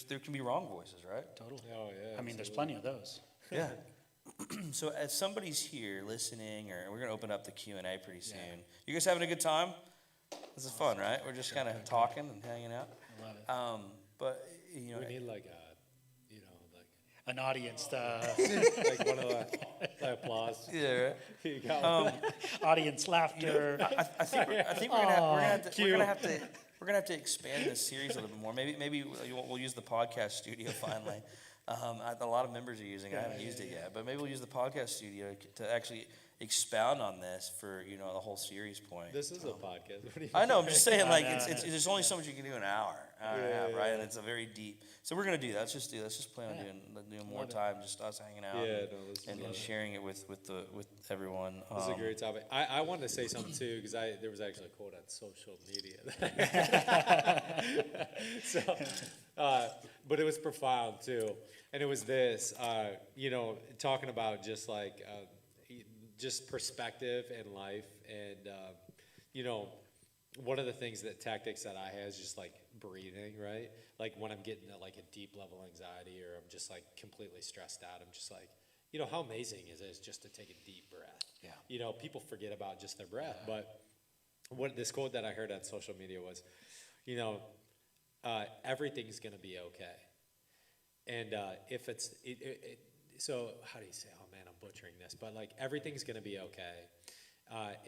there can be wrong voices, right? Totally. Oh, yeah. I mean, there's plenty of those. Yeah. So as somebody's here listening, or we're going to open up the Q&A pretty soon. You guys having a good time? This is fun, right? We're just kind of talking and hanging out. I love it. But, We need like an audience, Like one of the applause. Yeah, right. You got one. audience laughter. I think we're gonna have to expand this series a little bit more. Maybe we'll use the podcast studio finally. A lot of members are using it. I haven't used it yet, but maybe we'll use the podcast studio to actually expound on this for the whole series point. This is a podcast. What do you I know. I'm just saying, like, No, it's there's only so much you can do in an hour and a half, right? And it's a very deep. So we're gonna do that. Let's just plan on doing more time, just us hanging out. Yeah, no, this is and sharing it with everyone. This is a great topic. I wanted to say something too because there was actually a quote on social media. So, but it was profound too, and it was this. Talking about just like just perspective in life, and one of the things tactics that I have is just like breathing, right? Like when I'm getting like a deep level anxiety or I'm just like completely stressed out, I'm just like, how amazing is it just to take a deep breath? Yeah. People forget about just their breath, but what this quote that I heard on social media was, everything's gonna be okay. And if it's, so how do you say, oh man, I'm butchering this, but like everything's gonna be okay.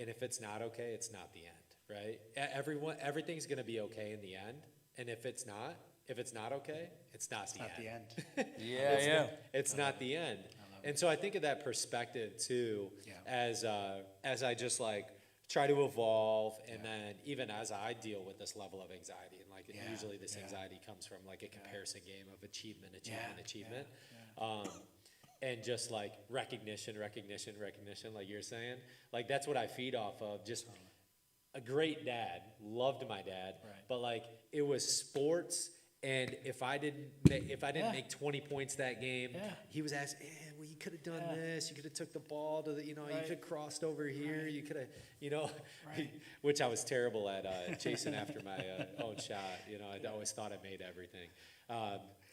And if it's not okay, it's not the end, right? Everything's gonna be okay in the end. And if it's not okay, it's not the end. Yeah. It's not the end. And so I think of that perspective too, as I just like try to evolve, and then even as I deal with this level of anxiety, and like usually this anxiety comes from like a comparison game of achievement, and just like recognition, like you're saying, like that's what I feed off of. Just a great dad, loved my dad, but like it was sports. And if I didn't make 20 points that game, he was asking, well, you could have done this. You could have took the ball to the, you could have crossed over here. You could have, which I was terrible at chasing after my own shot. I always thought I made everything.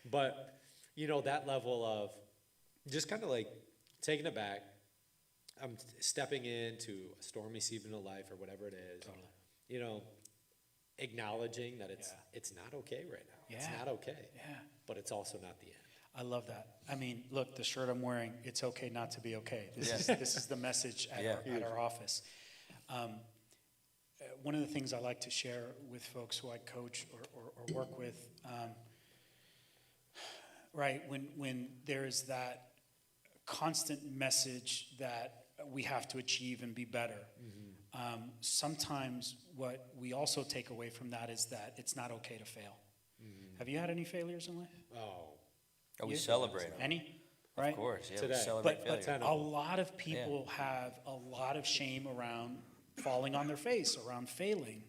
But that level of just kind of like taking it back. I'm stepping into a stormy season of life or whatever it is. Totally. Acknowledging that it's not okay right now. Yeah. It's not okay. Yeah. But it's also not the end. I love that. I mean, look, the shirt I'm wearing, it's okay not to be okay. This is the message at our office. One of the things I like to share with folks who I coach or work with, when there is that constant message that we have to achieve and be better, sometimes what we also take away from that is that it's not okay to fail. Have you had any failures in life? We celebrate them. Any? Right? Of course, yeah. Today. We celebrate But failure. a lot of people have a lot of shame around falling on their face, around failing.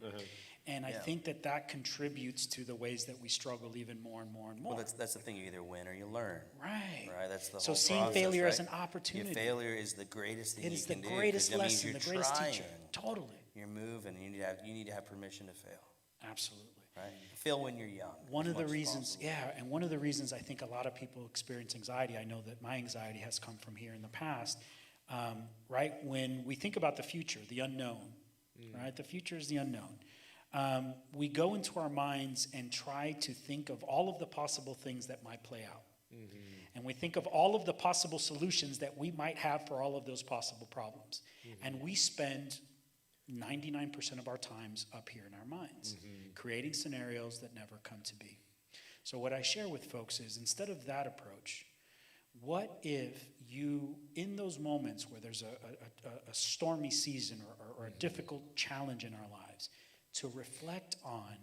And I think that contributes to the ways that we struggle even more and more and more. Well, that's the thing. You either win or you learn. Right. Right. That's the whole So seeing process, failure right? as an opportunity. Your failure is the greatest thing It you is the can do. 'Cause greatest that means lesson, you're the greatest trying. teacher. Totally. You're moving. You need to have permission to fail. Absolutely. Right. Fail when you're young. One as of the much as reasons, possible. and one of the reasons I think a lot of people experience anxiety, I know that my anxiety has come from here in the past, right? When we think about the future, the unknown, right? The future is the unknown. We go into our minds and try to think of all of the possible things that might play out. And we think of all of the possible solutions that we might have for all of those possible problems. And we spend 99% of our times up here in our minds, creating scenarios that never come to be. So what I share with folks is, instead of that approach, what if you, in those moments where there's a stormy season or a difficult challenge in our lives, to reflect on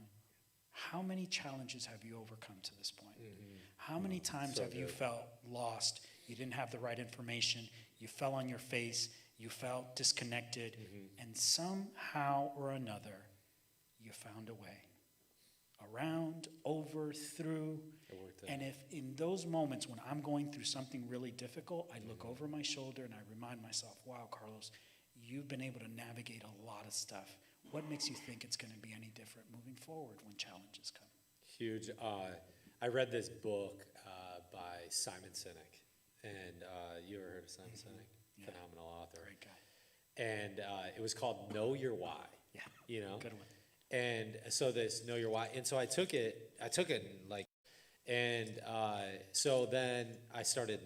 how many challenges have you overcome to this point? How many times have you felt lost? You didn't have the right information. You fell on your face. You felt disconnected. And somehow or another, you found a way. Around, over, through. And if in those moments when I'm going through something really difficult, I look over my shoulder and I remind myself, wow, Carlos, you've been able to navigate a lot of stuff. What makes you think it's going to be any different moving forward when challenges come? Huge. I read this book by Simon Sinek, and you ever heard of Simon Sinek? Yeah. Phenomenal author. Great guy. And it was called Know Your Why. Yeah. Good one. And so this Know Your Why, and so I took it and like And so then I started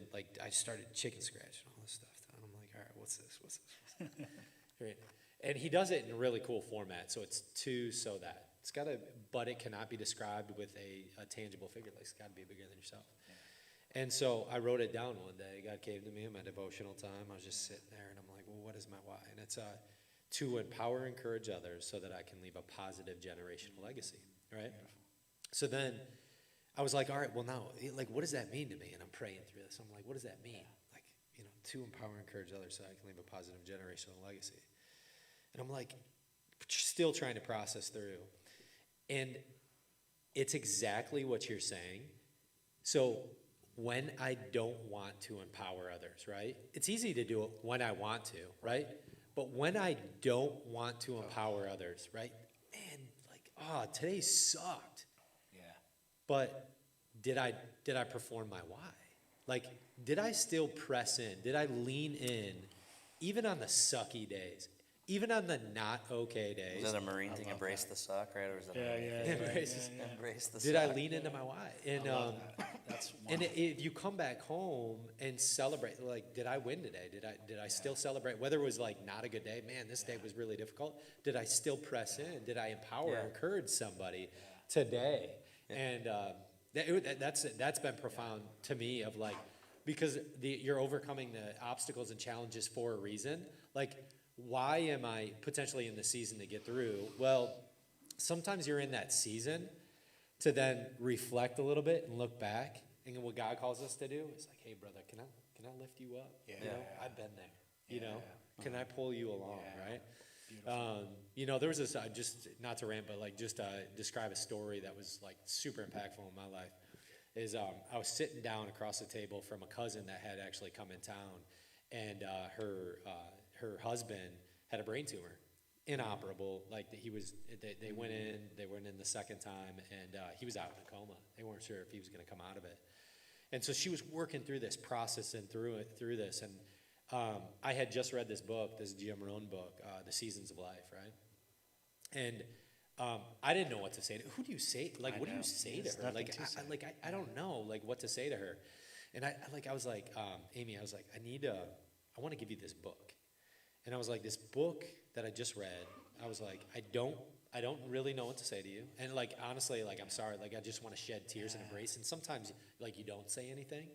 chicken scratch and all this stuff. And I'm like, all right, what's this? Right. And he does it in a really cool format. So it's two, so that. But it cannot be described with a tangible figure. Like, it's got to be bigger than yourself. Yeah. And so I wrote it down one day. God came to me in my devotional time. I was just sitting there, and I'm like, well, what is my why? And it's to empower and encourage others so that I can leave a positive generational legacy, right? Beautiful. So then I was like, all right, well, now, like, what does that mean to me? And I'm praying through this. I'm like, what does that mean? Like, to empower and encourage others so I can leave a positive generational legacy. And I'm like, still trying to process through. And it's exactly what you're saying. So when I don't want to empower others, right? It's easy to do it when I want to, right? But when I don't want to empower others, right? Man, like, today sucked. Yeah. But did I perform my why? Like, did I still press in? Did I lean in even on the sucky days? Even on the not okay days? Is that a Marine thing, embrace the suck, right? Or is that embrace the suck? Did I lean into my why? And That's and if you come back home and celebrate, like, did I win today? Did I still celebrate? Whether it was like not a good day, man, this day was really difficult. Did I still press in? Did I empower or encourage somebody today? And that's been profound to me, of like, because you're overcoming the obstacles and challenges for a reason. Like, why am I potentially in the season to get through? Well, sometimes you're in that season to then reflect a little bit and look back. And what God calls us to do is like, hey, brother, can I lift you up? Yeah. I've been there. Can I pull you along, right? There was this, just not to rant, but like just describe a story that was like super impactful in my life. Is I was sitting down across the table from a cousin that had actually come in town, and her husband had a brain tumor, inoperable. Like, they went in the second time, and he was out in a coma. They weren't sure if he was going to come out of it. And so she was working through this process and through this. And I had just read this book, this Jim Rohn book, The Seasons of Life, right? And I didn't know what to say. Who do you say? Like, what do you say to her? Like, I don't know, like, what to say to her. And I was like, Amy, I was like, I want to give you this book. And I was like, this book that I just read, I was like, I don't really know what to say to you. And like, honestly, like, I'm sorry, like, I just want to shed tears and embrace. And sometimes, like, you don't say anything.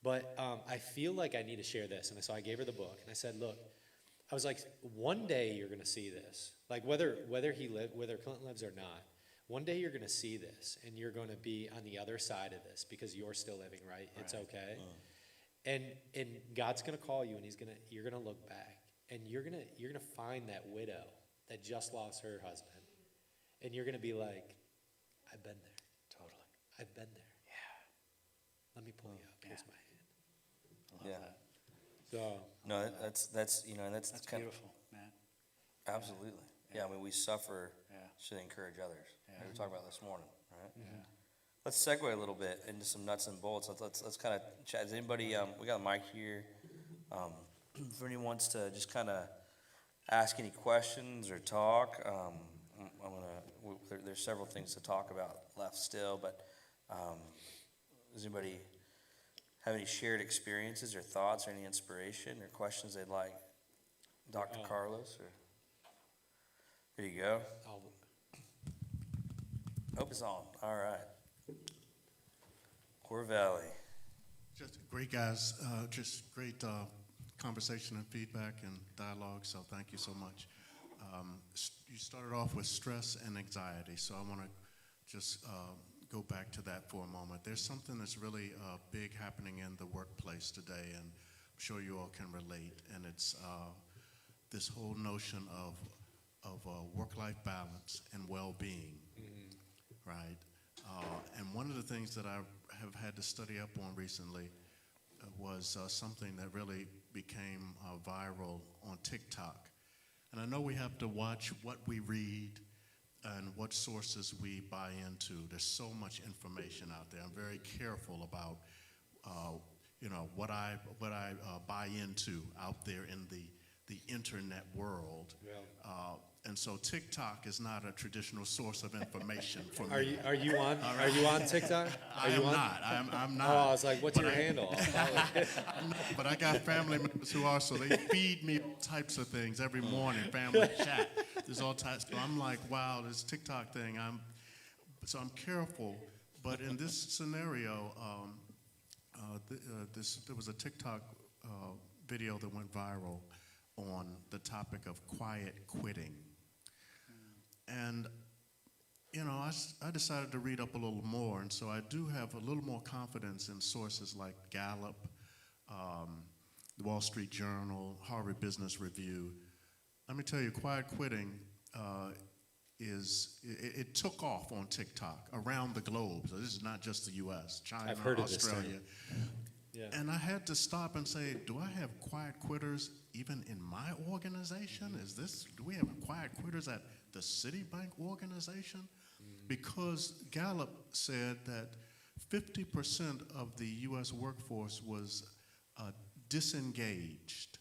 But I feel like I need to share this. And so I gave her the book, and I said, look, I was like, one day you're going to see this. Like, whether Clinton lives or not, one day you're going to see this, and you're going to be on the other side of this because you're still living, right? It's okay. And God's going to call you, and you're going to look back. And you're gonna find that widow that just lost her husband, and you're gonna be like, I've been there. Totally. I've been there. Yeah. Let me pull you up. Here's my hand. I love that. So No, that's That's kind beautiful, man. of, absolutely. Yeah, I mean, we suffer Yeah. should encourage others. Yeah. Like we talked about this morning, right? Yeah. Let's segue a little bit into some nuts and bolts. Let's kind of chat. Is anybody? We got a mic here. If anyone wants to just kind of ask any questions or talk, there's several things to talk about left still, but does anybody have any shared experiences or thoughts or any inspiration or questions they'd like? Dr. Carlos, or here you go. Hope it's on. All right. Core Valley. Just great, guys. Just great conversation and feedback and dialogue, so thank you so much. You started off with stress and anxiety, so I want to just go back to that for a moment. There's something that's really big happening in the workplace today, and I'm sure you all can relate, and it's this whole notion of work-life balance and well-being, right? And one of the things that I have had to study up on recently was something that really became viral on TikTok. And I know we have to watch what we read and what sources we buy into. There's so much information out there. I'm very careful about, what I buy into out there in the internet world. Yeah. And so TikTok is not a traditional source of information for me. Are you on TikTok? I am not. I'm not. Oh, I was like, what's your handle? I'll follow it. But I got family members who are, so they feed me all types of things every morning, family chat. There's all types. So I'm like, wow, this TikTok thing, so I'm careful. But in this scenario, there was a TikTok video that went viral on the topic of quiet quitting. And, you know, I decided to read up a little more, and so I do have a little more confidence in sources like Gallup, the Wall Street Journal, Harvard Business Review. Let me tell you, quiet quitting it took off on TikTok around the globe. So this is not just the U.S., China, I've heard of Australia. this thing. Yeah. And I had to stop and say, do I have quiet quitters even in my organization? Do we have quiet quitters at the Citibank organization? Because Gallup said that 50% of the U.S. workforce was disengaged.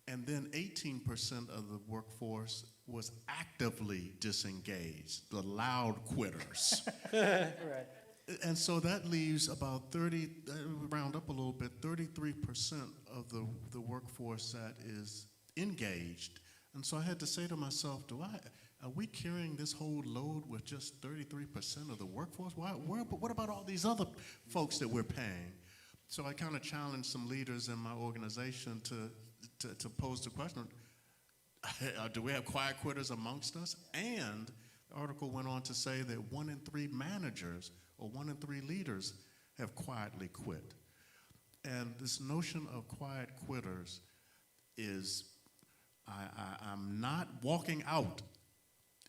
And then 18% of the workforce was actively disengaged, the loud quitters. Right. And so that leaves about round up a little bit, 33% of the workforce that is engaged. And so I had to say to myself, are we carrying this whole load with just 33% of the workforce? What about all these other folks that we're paying? So I kind of challenged some leaders in my organization to pose the question, do we have quiet quitters amongst us? And the article went on to say that 1 in 3 managers or 1 in 3 leaders have quietly quit. And this notion of quiet quitters is I'm not walking out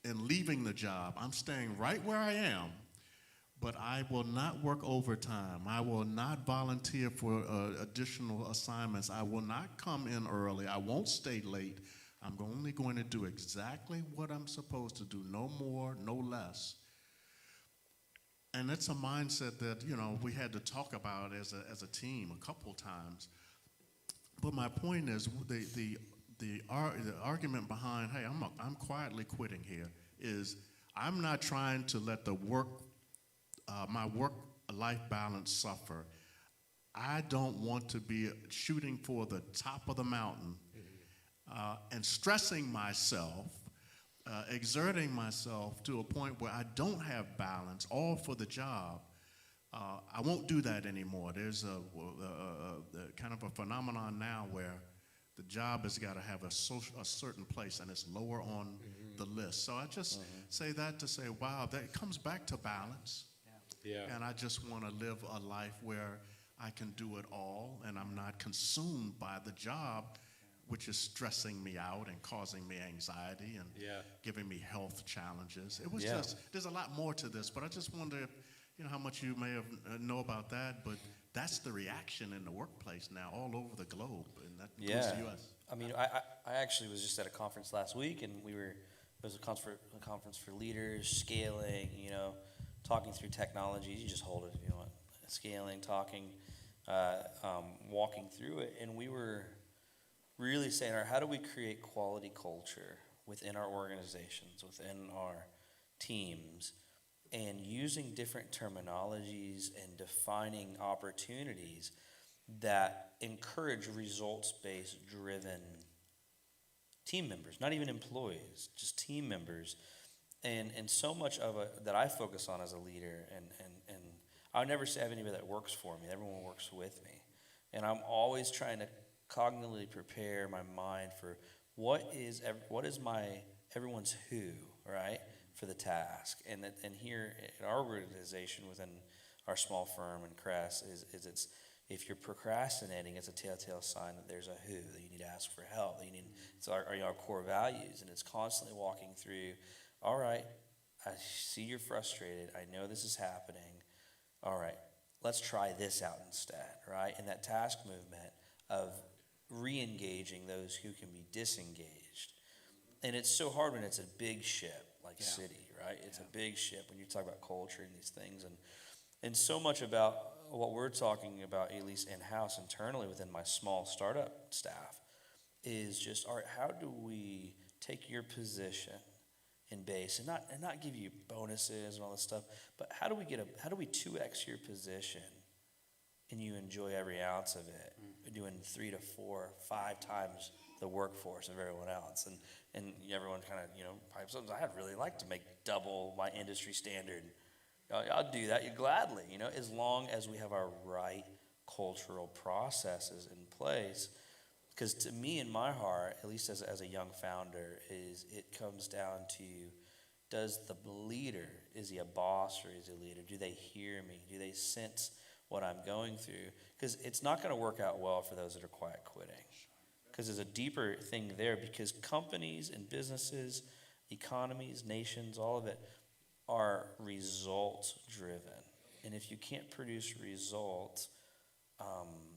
and leaving the job. I'm staying right where I am, but I will not work overtime. I will not volunteer for additional assignments. I will not come in early. I won't stay late. I'm only going to do exactly what I'm supposed to do, no more, no less. And it's a mindset that, you know, we had to talk about as a team a couple times. But my point is, the argument behind, hey, I'm quietly quitting here, is I'm not trying to let my work-life balance suffer. I don't want to be shooting for the top of the mountain and stressing myself, exerting myself to a point where I don't have balance, all for the job. I won't do that anymore. There's a kind of a phenomenon now where the job has got to have a certain place, and it's lower on the list. So I just say that to say, wow, that comes back to balance. Yeah. And I just want to live a life where I can do it all, and I'm not consumed by the job, which is stressing me out and causing me anxiety and giving me health challenges. It was just, there's a lot more to this, but I just wonder if, you know, how much you may have know about that, but that's the reaction in the workplace now all over the globe, and that includes the U.S. I mean, I actually was just at a conference last week, and it was a conference for leaders, scaling, you know, talking through technologies. You just hold it if you want. Scaling, talking, walking through it, and we were really saying, how do we create quality culture within our organizations, within our teams, and using different terminologies and defining opportunities that encourage results-based driven team members, not even employees, just team members. And so much of it that I focus on as a leader, and I would never say I have anybody that works for me. Everyone works with me. And I'm always trying to cognitively prepare my mind for what is everyone's who, right, for the task. And here in our organization, within our small firm and CRES, is it's, if you're procrastinating, it's a telltale sign that there's a who, that you need to ask for help, that you need, it's our core values, and it's constantly walking through, all right, I see you're frustrated, I know this is happening, all right, let's try this out instead, right? And that task movement of re-engaging those who can be disengaged. And it's so hard when it's a big ship, like City, right? It's a big ship when you talk about culture and these things. And so much about what we're talking about, at least in-house, internally within my small startup staff, is just, all right, how do we take your position in base and not give you bonuses and all this stuff, but how do we 2x your position and you enjoy every ounce of it, doing 3 to 4, 5 times the workforce of everyone else, and everyone kind of pipes up. I'd really like to make double my industry standard. I'll do that gladly, as long as we have our right cultural processes in place. Because to me, in my heart, at least as a young founder, it comes down to, does the leader, is he a boss or is he a leader? Do they hear me? Do they sense what I'm going through? Because it's not going to work out well for those that are quiet quitting. Because there's a deeper thing there, because companies and businesses, economies, nations, all of it are results driven. And if you can't produce results,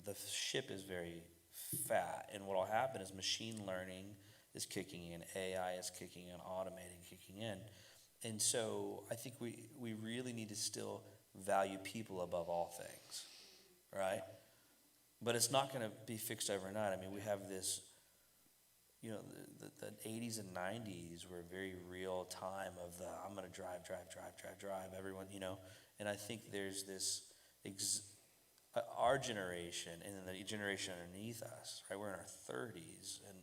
the ship is very fat. And what will happen is machine learning is kicking in, AI is kicking in, automating kicking in. And so I think we really need to still value people above all things, right? But it's not going to be fixed overnight. I mean, we have this, the 80s and 90s were a very real time of I'm going to drive, everyone, And I think there's this, our generation and then the generation underneath us, right? We're in our 30s and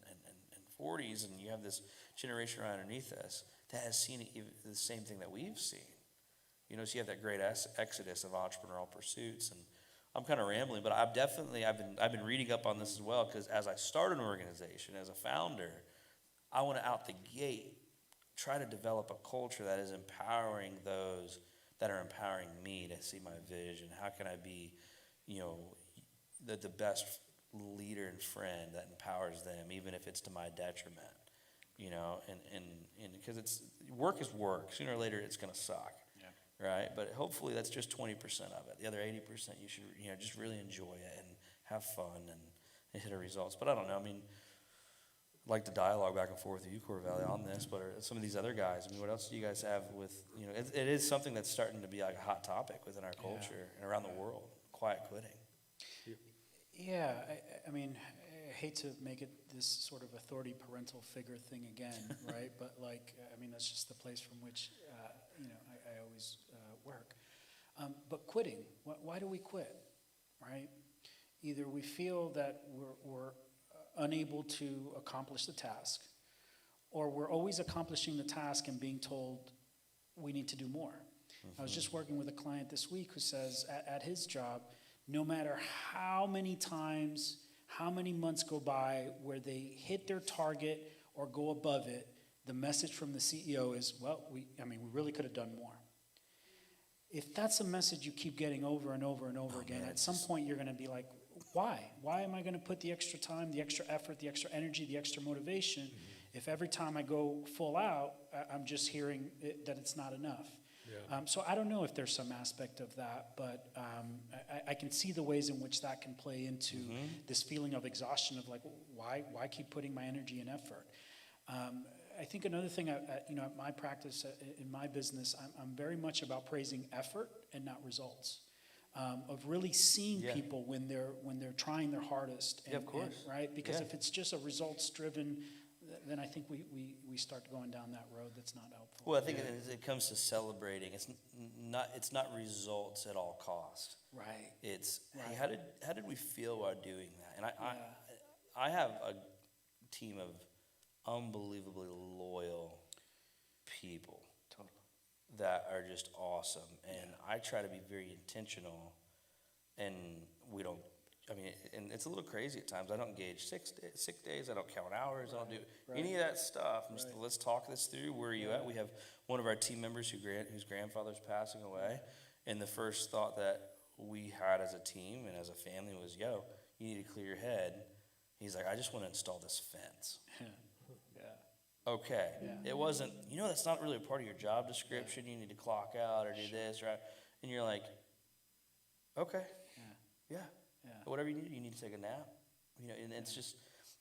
40s, and you have this generation right underneath us that has seen the same thing that we've seen. So you have that great exodus of entrepreneurial pursuits, and I'm kind of rambling, but I've been reading up on this as well, because as I start an organization, as a founder, I want to out the gate try to develop a culture that is empowering those that are empowering me to see my vision. How can I be, the best leader and friend that empowers them, even if it's to my detriment, and because work is work. Sooner or later, it's going to suck. Right, but hopefully that's just 20% of it. The other 80%, you should just really enjoy it and have fun and hit our results. But I don't know. I mean, I'd like to dialogue back and forth with you, Core Valley, on this. But some of these other guys, I mean, what else do you guys have with it is something that's starting to be like a hot topic within our culture and around the world. Quiet quitting. Yeah, I mean, I hate to make it this sort of authority parental figure thing again, right? But that's just the place from which I always work. But quitting, why do we quit, right? Either we feel that we're unable to accomplish the task, or we're always accomplishing the task and being told we need to do more. I was just working with a client this week who says at his job, no matter how many times, how many months go by where they hit their target or go above it, the message from the CEO is, we really could have done more. If that's a message you keep getting over and over and over again, at some point you're going to be like, why? Why am I going to put the extra time, the extra effort, the extra energy, the extra motivation if every time I go full out, I'm just hearing that it's not enough? Yeah. So I don't know if there's some aspect of that, but I can see the ways in which that can play into this feeling of exhaustion of like, why keep putting my energy and effort? I think another thing, at my practice, in my business, I'm very much about praising effort and not results. Of really seeing people when they're trying their hardest. And, of course. Right? Because if it's just a results-driven, then I think we start going down that road that's not helpful. Well, I think as it comes to celebrating, it's not results at all cost. Right. It's hey, how did we feel while doing that? And I have a team of unbelievably loyal people that are just awesome, and I try to be very intentional, and and it's a little crazy at times. I don't engage sick days, I don't count hours, I don't do any of that stuff. I'm just, let's talk this through. Where are you at? We have one of our team members whose grandfather's passing away, and the first thought that we had as a team and as a family was, you need to clear your head. He's like, I just want to install this fence. Okay. Yeah. It wasn't, that's not really a part of your job description. You need to clock out or do this, right? And you're like, okay. Yeah. Whatever you need to take a nap. And it's just,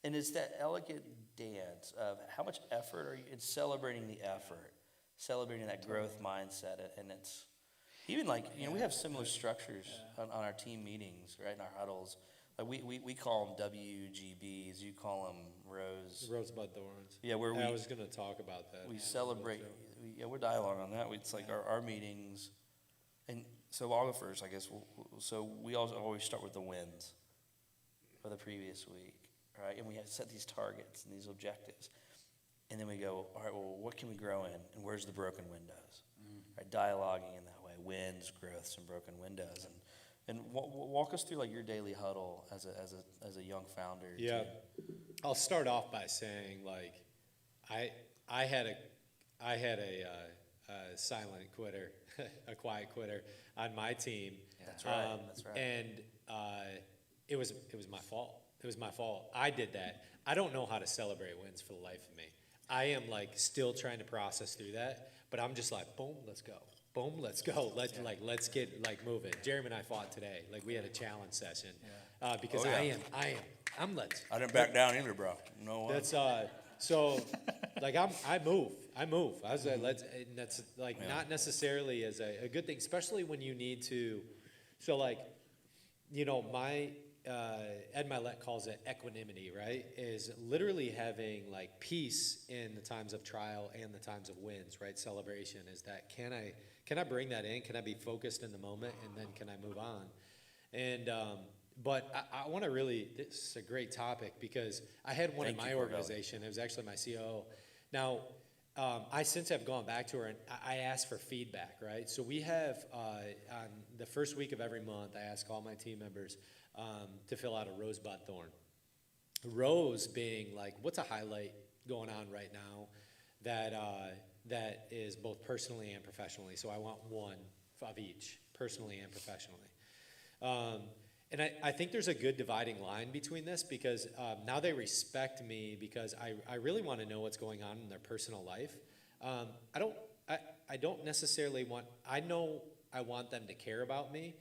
and it's that elegant dance of how much effort are you, it's celebrating the effort, celebrating that growth mindset. And it's even like, we have similar structures on our team meetings, right? In our huddles. like we call them WGBs. You call them Rosebud Thorns. Yeah, where I we was gonna talk about that. we celebrate. We're dialogue on that. It's like our meetings, and so I'll go first, I guess. So we also always start with the wins for the previous week, right? And we have set these targets and these objectives, and then we go, all right, well, what can we grow in, and where's the broken windows? Right, dialoguing in that way, wins, growths, and broken windows, and walk us through like your daily huddle as a young founder. Yeah, I'll start off by saying like, I had a silent quitter, a quiet quitter on my team. That's right. That's right. And it was my fault. It was my fault. I did that. I don't know how to celebrate wins for the life of me. I am like still trying to process through that, but I'm just like, boom, let's go. Boom, let's go. Let's get like moving. Jeremy and I fought today. Like we had a challenge session because Oh, yeah. I'm let's. I didn't back down either, bro. No. That's so like I move. I was like, and that's like not necessarily as a good thing, especially when you need to. So like, you know, my Ed Milet calls it equanimity, right? Is literally having like peace in the times of trial and the times of wins, right? Celebration is that can I bring that in? Can I be focused in the moment and then can I move on? And but I want to really, this is a great topic because I had one in my organization. It was actually my COO. Now, I since have gone back to her and I asked for feedback, right? So we have, on the first week of every month, I ask all my team members to fill out a rosebud thorn. Rose being like, what's a highlight going on right now that is both personally and professionally? So I want one of each, personally and professionally. And I think there's a good dividing line between this because now they respect me because I really want to know what's going on in their personal life. I don't necessarily want, I know I want them to care about me.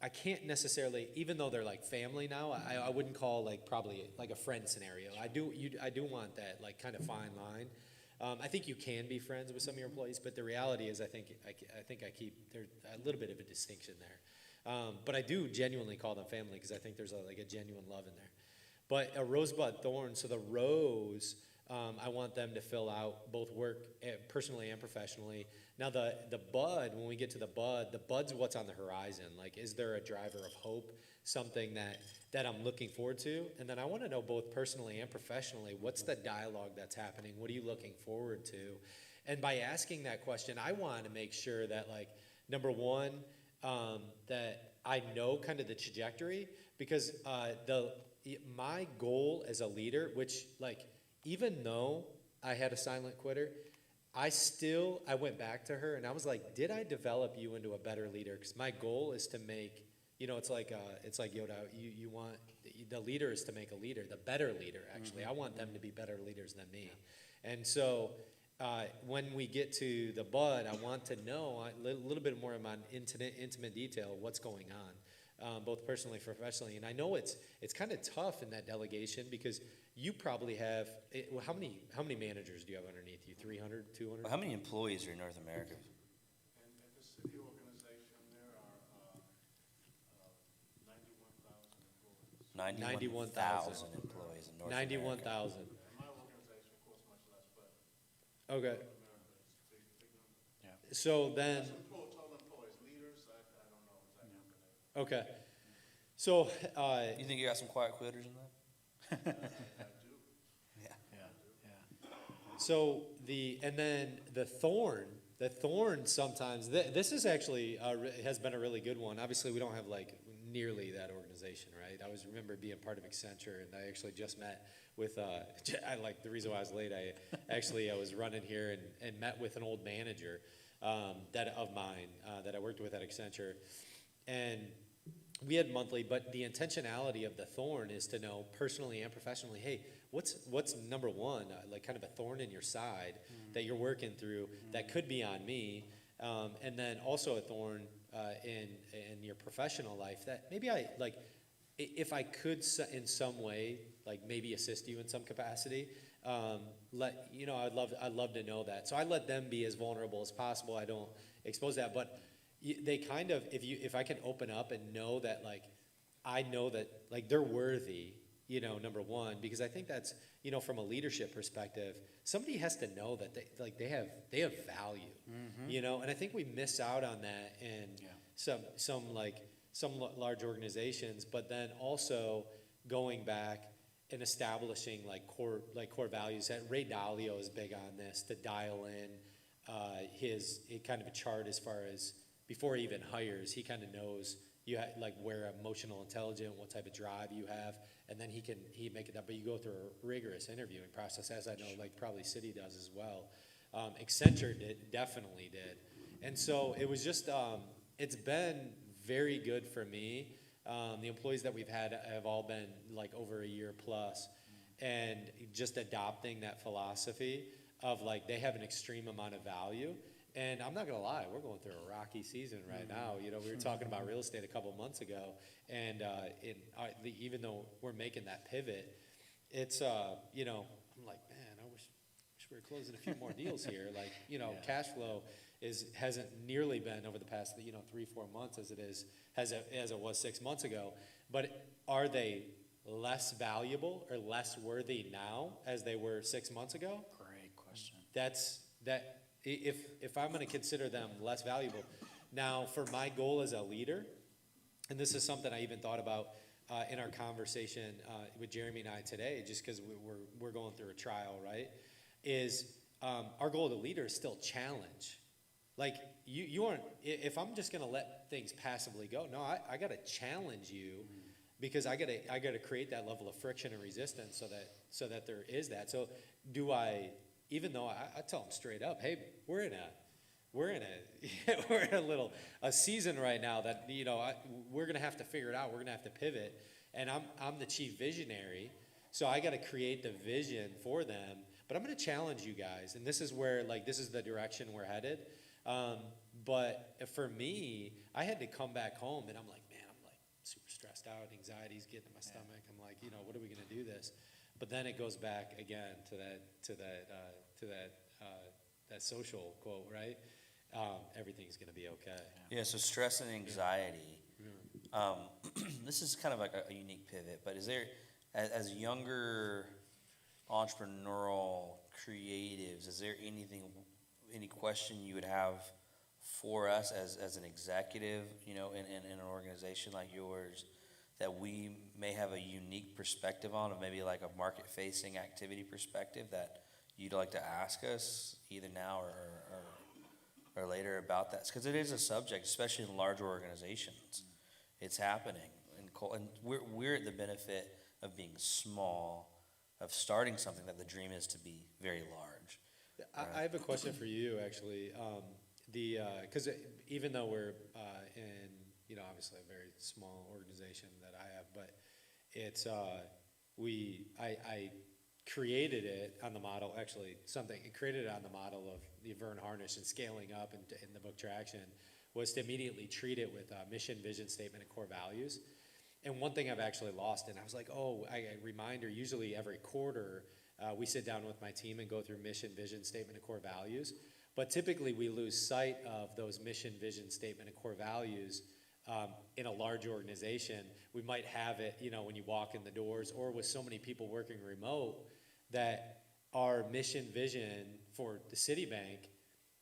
I can't necessarily, even though they're like family now, I wouldn't call like probably like a friend scenario. I do want that like kind of fine line. I think you can be friends with some of your employees, but the reality is I think I keep, there's a little bit of a distinction there. But I do genuinely call them family because I think there's like a genuine love in there. But a rosebud thorn, so the rose, I want them to fill out both work personally and professionally. Now the bud, when we get to the bud's what's on the horizon. Like, is there a driver of hope, something that I'm looking forward to? And then I want to know both personally and professionally, what's the dialogue that's happening? What are you looking forward to? And by asking that question, I want to make sure that, like, number one, that I know kind of the trajectory, because my goal as a leader, which, like, even though I had a silent quitter, I went back to her and I was like, did I develop you into a better leader? Because my goal is to make, you know, it's like Yoda, you want, the leader is to make a leader, the better leader, actually. Mm-hmm. I want them to be better leaders than me. And so when we get to the bud, I want to know a little bit more about intimate detail, what's going on, both personally and professionally. And I know it's kind of tough in that delegation because you probably have, how many managers do you have underneath you? 300, 200? Well, how many employees are in North America? And at the city organization, there are 91,000 employees. 91,000 employees in North America. 91,000. My organization, of course, much less, but Okay. America is a big number. Yeah. So then, Total employees, leaders, I don't know exactly number. okay. So, You think you got some quiet quitters in there? I do. Yeah. so and then the thorn sometimes, this is actually, has been a really good one. Obviously, we don't have like nearly that organization, right? I remember being part of Accenture, and I actually just met with, the reason why I was late, I was running here and met with an old manager of mine that I worked with at Accenture. And we had monthly, but the intentionality of the thorn is to know personally and professionally, hey, what's number one, like kind of a thorn in your side that you're working through that could be on me, and then also a thorn in your professional life that maybe if I could in some way, like maybe assist you in some capacity, I'd love to know that. So I let them be as vulnerable as possible. I don't expose that, but they kind of, if I can open up and know that, like, I know that like they're worthy, you know, number one, because I think that's, you know, from a leadership perspective, somebody has to know that they have value, you know, and I think we miss out on that in some large organizations, but then also going back and establishing core values. That Ray Dalio is big on this, to dial in his kind of a chart as far as before he even hires, he kind of knows like where emotional intelligent, what type of drive you have, and then he make it up. But you go through a rigorous interviewing process, as I know, like probably City does as well. Accenture definitely did, and so it was just it's been very good for me. The employees that we've had have all been like over a year plus, and just adopting that philosophy of like they have an extreme amount of value. And I'm not gonna lie, we're going through a rocky season right now. You know, we were talking about real estate a couple of months ago, and even though we're making that pivot, it's you know, I'm like, man, I wish we were closing a few more deals here. Like, you know, cash flow hasn't nearly been over the past 3-4 months as it was 6 months ago. But are they less valuable or less worthy now as they were 6 months ago? Great question. If I'm going to consider them less valuable. Now, for my goal as a leader, and this is something I even thought about in our conversation with Jeremy and I today, just because we're going through a trial, right, is our goal as a leader is still challenge. Like, you aren't, if I'm just going to let things passively go, no, I got to challenge you, because I got to create that level of friction and resistance so that there is that. So do I... Even though I tell them straight up, hey, we're in a season right now that, you know, we're gonna have to figure it out. We're gonna have to pivot, and I'm the chief visionary, so I got to create the vision for them. But I'm gonna challenge you guys, and this is where this is the direction we're headed. But for me, I had to come back home, and I'm like, man, I'm like super stressed out. Anxiety's getting in my stomach. I'm like, you know, what are we gonna do this? But then it goes back again to that social quote, right? Everything's going to be okay. Yeah, so stress and anxiety. This is kind of like a unique pivot, but is there, as younger entrepreneurial creatives, is there any question you would have for us as an executive, you know, in an organization like yours, that we may have a unique perspective on, of maybe like a market-facing activity perspective that you'd like to ask us either now or later about that? Because it is a subject, especially in large organizations. It's happening, and we're at the benefit of being small, of starting something that the dream is to be very large. I have a question for you, actually. Because even though we're in, you know, obviously a very small organization that I have, but it's I created it on the model, created it on the model of the Vern Harnish and scaling up, and in the book Traction was to immediately treat it with mission, vision, statement, and core values. And one thing I've actually lost, and I was like, a reminder, usually every quarter we sit down with my team and go through mission, vision, statement, and core values. But typically we lose sight of those mission, vision, statement, and core values. In a large organization, we might have it, you know, when you walk in the doors, or with so many people working remote, that our mission vision for the Citibank,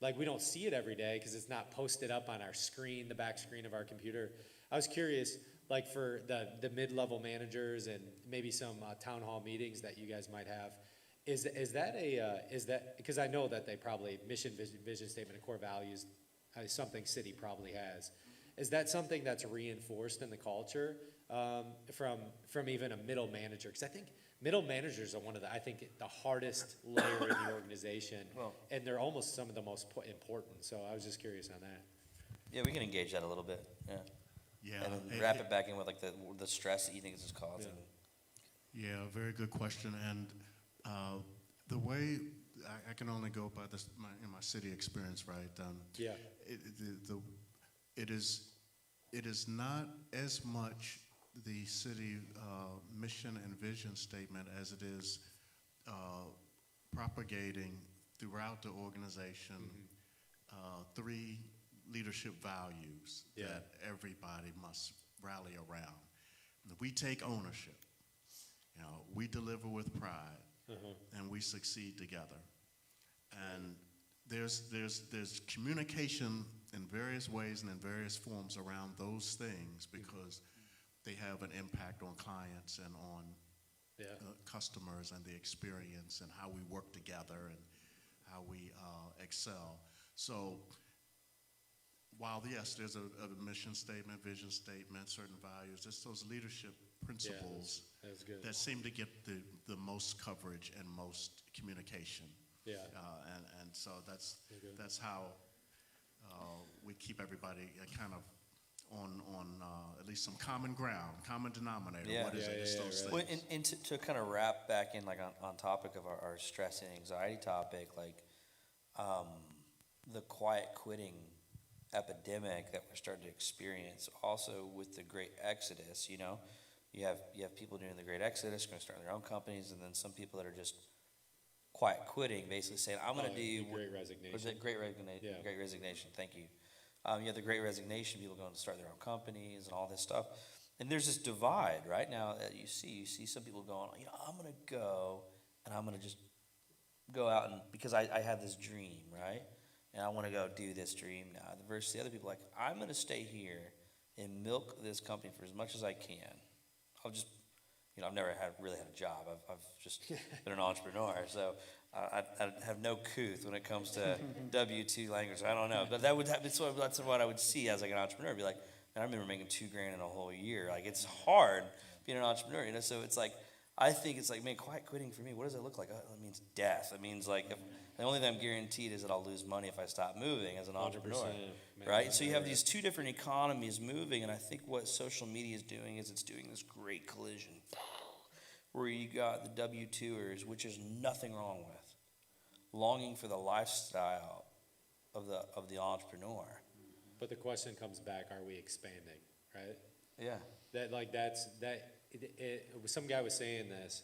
like, we don't see it every day because it's not posted up on our screen, the back screen of our computer. I was curious, like, for the mid-level managers and maybe some town hall meetings that you guys might have, is that because I know that they probably mission, vision statement, and core values, something City probably has. Is that something that's reinforced in the culture from even a middle manager? Because I think middle managers are one of the hardest layer in the organization, and they're almost some of the most important. So I was just curious on that. Yeah, we can engage that a little bit. Yeah. And then wrap it back in with like the stress that you think this is causing. Yeah, very good question. And the way I can only go by in my city experience, right? It is not as much the city mission and vision statement as it is propagating throughout the organization 3 leadership values that everybody must rally around. We take ownership. You know, we deliver with pride, and we succeed together. And there's communication in various ways and in various forms around those things because they have an impact on clients and on customers and the experience and how we work together and how we excel. So while, yes, there's a mission statement, vision statement, certain values, just those leadership principles that's good. that seem to get the most coverage and most communication. Yeah. And so that's how we keep everybody kind of on at least some common ground, common denominator. Yeah. What is it? It's those Well, things. and to kind of wrap back in, like on topic of our stress and anxiety topic, like the quiet quitting epidemic that we're starting to experience also with the great exodus, you know, you have people doing the great exodus, going to start their own companies, and then some people that are just quiet quitting, basically saying, I'm going to do the Great Resignation. Was it Great Resignation? Yeah. Great Resignation. Thank you. You have the Great Resignation, people going to start their own companies and all this stuff. And there's this divide right now that you see some people going, you know, I'm going to go and I'm going to just go out and, because I have this dream, right? And I want to go do this dream now. Versus the other people like, I'm going to stay here and milk this company for as much as I can. I'll just, you know, I've never really had a job. I've just been an entrepreneur. So I have no couth when it comes to W-2 language. I don't know. But that's what I would see as like an entrepreneur. I'd be like, man, I remember making $2,000 in a whole year. Like, it's hard being an entrepreneur, you know? So it's like, I think it's like, man, quiet quitting for me, what does it look like? Oh, it means death. It means like, the only thing I'm guaranteed is that I'll lose money if I stop moving as an entrepreneur, right? So you have these two different economies moving, and I think what social media is doing is it's doing this great collision where you got the W-2ers, which is nothing wrong with, longing for the lifestyle of the entrepreneur. But the question comes back, are we expanding, right? Yeah. Some guy was saying this,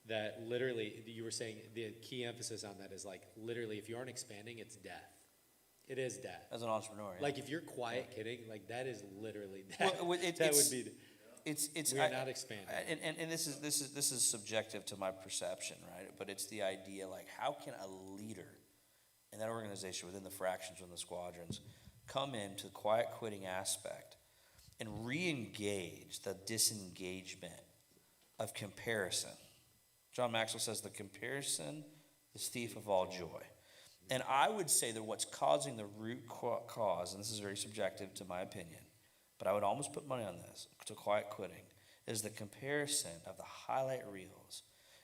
that literally, you were saying the key emphasis on that is like, literally, if you aren't expanding, it's death. It is death. As an entrepreneur, yeah. Like, if you're quiet kidding, like, that is literally death. Well, That would be, we're not expanding. And this is subjective to my perception, right? But it's the idea, like, how can a leader in that organization, within the fractions, within the squadrons, come into the quiet quitting aspect and re-engage the disengagement of comparison. John Maxwell says the comparison is thief of all joy. And I would say that what's causing the root cause, and this is very subjective to my opinion, but I would almost put money on this, to quiet quitting, is the comparison of the highlight reels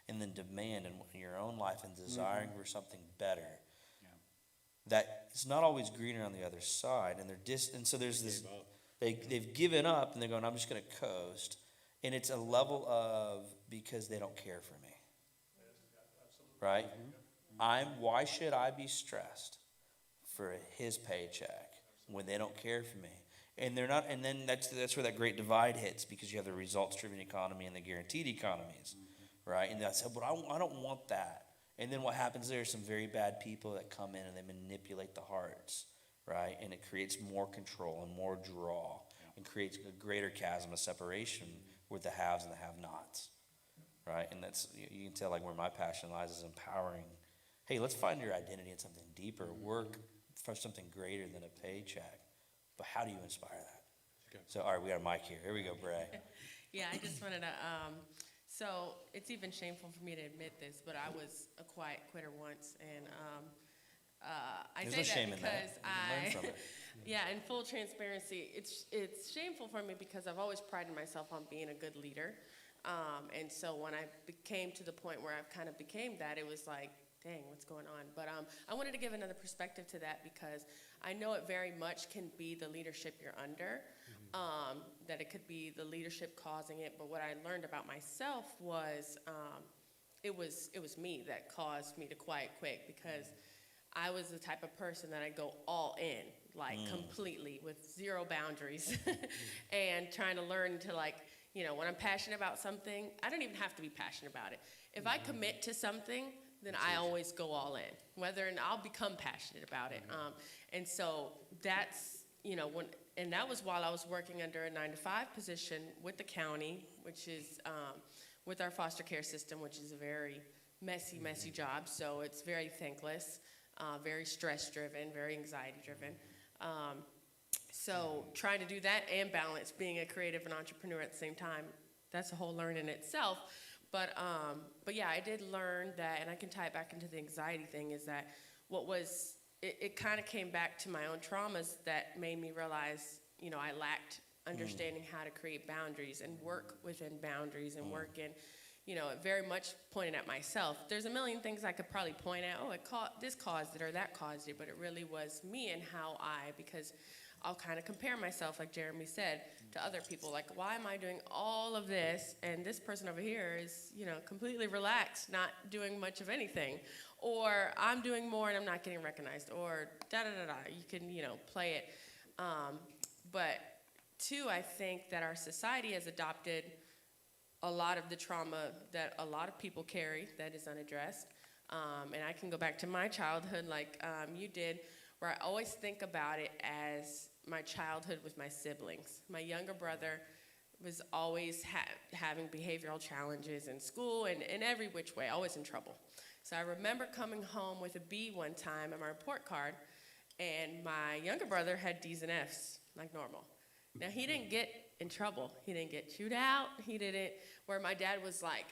and the demand in your own life and desiring for something better. That it's not always greener on the other side, and so there's this. They've given up and they're going, I'm just going to coast, and it's a level of because they don't care for me. Right? Why should I be stressed for his paycheck when they don't care for me? And they're not, and then that's where that great divide hits, because you have the results-driven economy and the guaranteed economies, right? And I said, but I don't want that. And then what happens, there are some very bad people that come in and they manipulate the hearts, right? And it creates more control and more draw, and creates a greater chasm of separation with the haves and the have-nots. Right, and that's, you can tell, like, where my passion lies is empowering. Hey, let's find your identity in something deeper. Work for something greater than a paycheck. But how do you inspire that? Okay. So, all right, we got a mic here. Here we go, Bray. Yeah, I just wanted to, so it's even shameful for me to admit this, but I was a quiet quitter once, and I There's say no shame that in that. because You can learn from it. yeah, in full transparency, it's shameful for me because I've always prided myself on being a good leader. And so when I came to the point where I've kind of became that, it was like, dang, what's going on? But I wanted to give another perspective to that, because I know it very much can be the leadership you're under, that it could be the leadership causing it. But what I learned about myself was it was me that caused me to quiet quit, because I was the type of person that I'd go all in, like completely, with zero boundaries, and trying to learn to, like, you know, when I'm passionate about something, I don't even have to be passionate about it. If I commit to something, then I always go all in, and I'll become passionate about it. And so that's and that was while I was working under a 9-to-5 position with the county, which is with our foster care system, which is a very messy job. So it's very thankless, very stress-driven, very anxiety-driven. So trying to do that and balance being a creative and entrepreneur at the same time, that's a whole learn in itself. But yeah, I did learn that, and I can tie it back into the anxiety thing, is that it kind of came back to my own traumas that made me realize, I lacked understanding how to create boundaries and work within boundaries and work in, very much pointed at myself. There's a million things I could probably point at, this caused it or that caused it, but it really was me and how because I'll kind of compare myself, like Jeremy said, to other people. Like, why am I doing all of this and this person over here is, completely relaxed, not doing much of anything? Or I'm doing more and I'm not getting recognized, or da-da-da-da. You can, play it. But two, I think that our society has adopted a lot of the trauma that a lot of people carry that is unaddressed. And I can go back to my childhood like you did, where I always think about it as my childhood with my siblings. My younger brother was always having behavioral challenges in school and in every which way, always in trouble. So I remember coming home with a B one time on my report card, and my younger brother had D's and F's, like normal. Now, he didn't get in trouble. He didn't get chewed out. He didn't, where my dad was like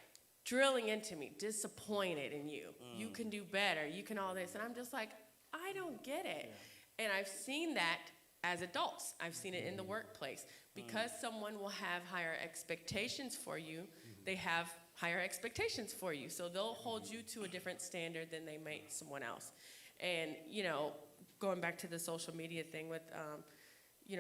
drilling into me, disappointed in you. You can do better. You can all this. And I'm just like, I don't get it. And I've seen that as adults. I've seen it in the workplace. Because someone will have higher expectations for you, they have higher expectations for you. So they'll hold you to a different standard than they might someone else. And, going back to the social media thing with,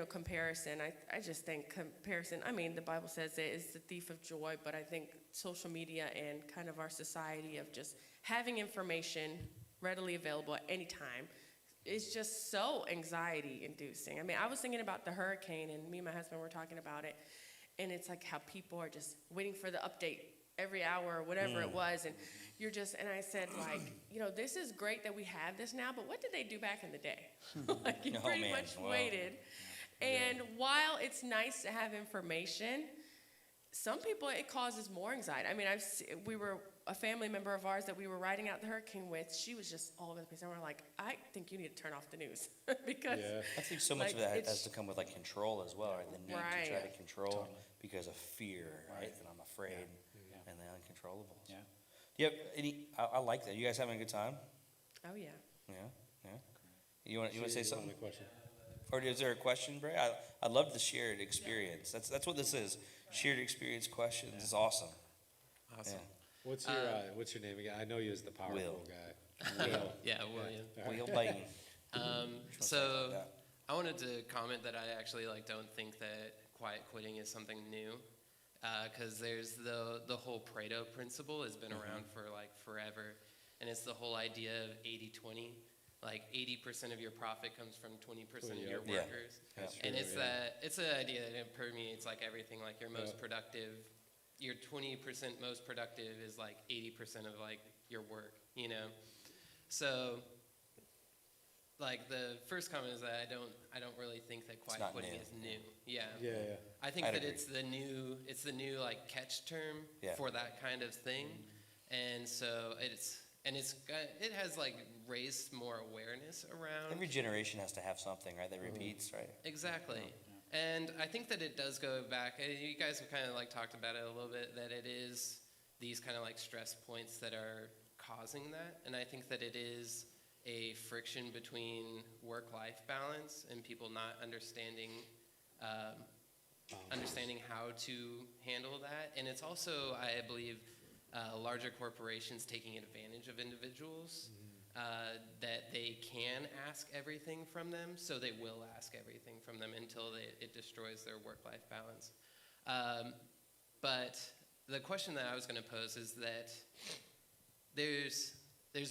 comparison, I just think comparison, the Bible says it is the thief of joy, but I think social media and kind of our society of just having information readily available at any time is just so anxiety inducing. I was thinking about the hurricane, and me and my husband were talking about it, and it's like how people are just waiting for the update every hour or whatever it was, and you're just, and I said, like, this is great that we have this now, but what did they do back in the day? Like, you pretty much waited. And while it's nice to have information, some people, it causes more anxiety. A family member of ours that we were riding out the hurricane with, she was just all over the place. And we're like, I think you need to turn off the news. Because I think so much of that has to come with like control as well, right? The need to try to control because of fear, right? And I'm afraid, and the uncontrollables. Yeah. Do you have any? I like that. You guys having a good time? Oh yeah. Yeah. You want to say something? Question. Or is there a question, Bray? I love the shared experience. That's what this is. Shared experience questions is awesome. Awesome. Yeah. What's your name again? I know you as the powerful Will. guy. Will. Yeah, William. Will Bain. So I wanted to comment that I actually don't think that quiet quitting is something new, because there's the whole Pareto principle has been around for forever, and it's the whole idea of 80-20. Like 80% of your profit comes from 20% of your workers. And it's an idea that it permeates everything. Like your most productive, your 20% most productive is 80% of your work, So the first comment is that I don't really think that quiet quitting is new. Yeah. I think that it's the new catch term for that kind of thing. And so it has raised more awareness around. Every generation has to have something, right, that repeats, right? Exactly. And I think that it does go back, you guys have kind of talked about it a little bit, that it is these kind of stress points that are causing that. And I think that it is a friction between work-life balance and people not understanding how to handle that. And it's also, I believe, larger corporations taking advantage of individuals, that they can ask everything from them, so they will ask everything from them until it destroys their work-life balance. But the question that I was going to pose is that there's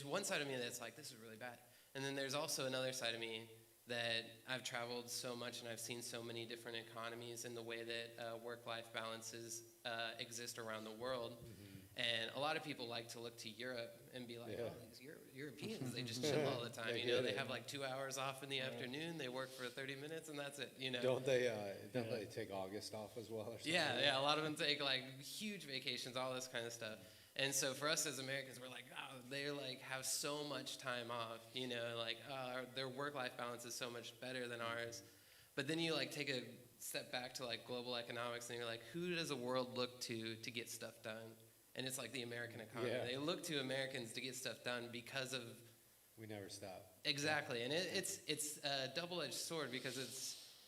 one side of me that's this is really bad, and then there's also another side of me that I've traveled so much and I've seen so many different economies and the way that work-life balances exist around the world. And a lot of people like to look to Europe and be like, Yeah. oh, these Europeans, they just chill all the time. They You know, get they it. have like 2 hours off in the afternoon. They work for 30 minutes and that's it, you know. Don't they take August off as well or something? Yeah, a lot of them take like huge vacations, all this kind of stuff. And so for us as Americans, we're like, oh, they like have so much time off, you know, like their work-life balance is so much better than ours. But then you like take a step back to like global economics and you're like, who does the world look to get stuff done? And it's like the American economy. Yeah. They look to Americans to get stuff done because of We never stop. exactly, and it's a double-edged sword because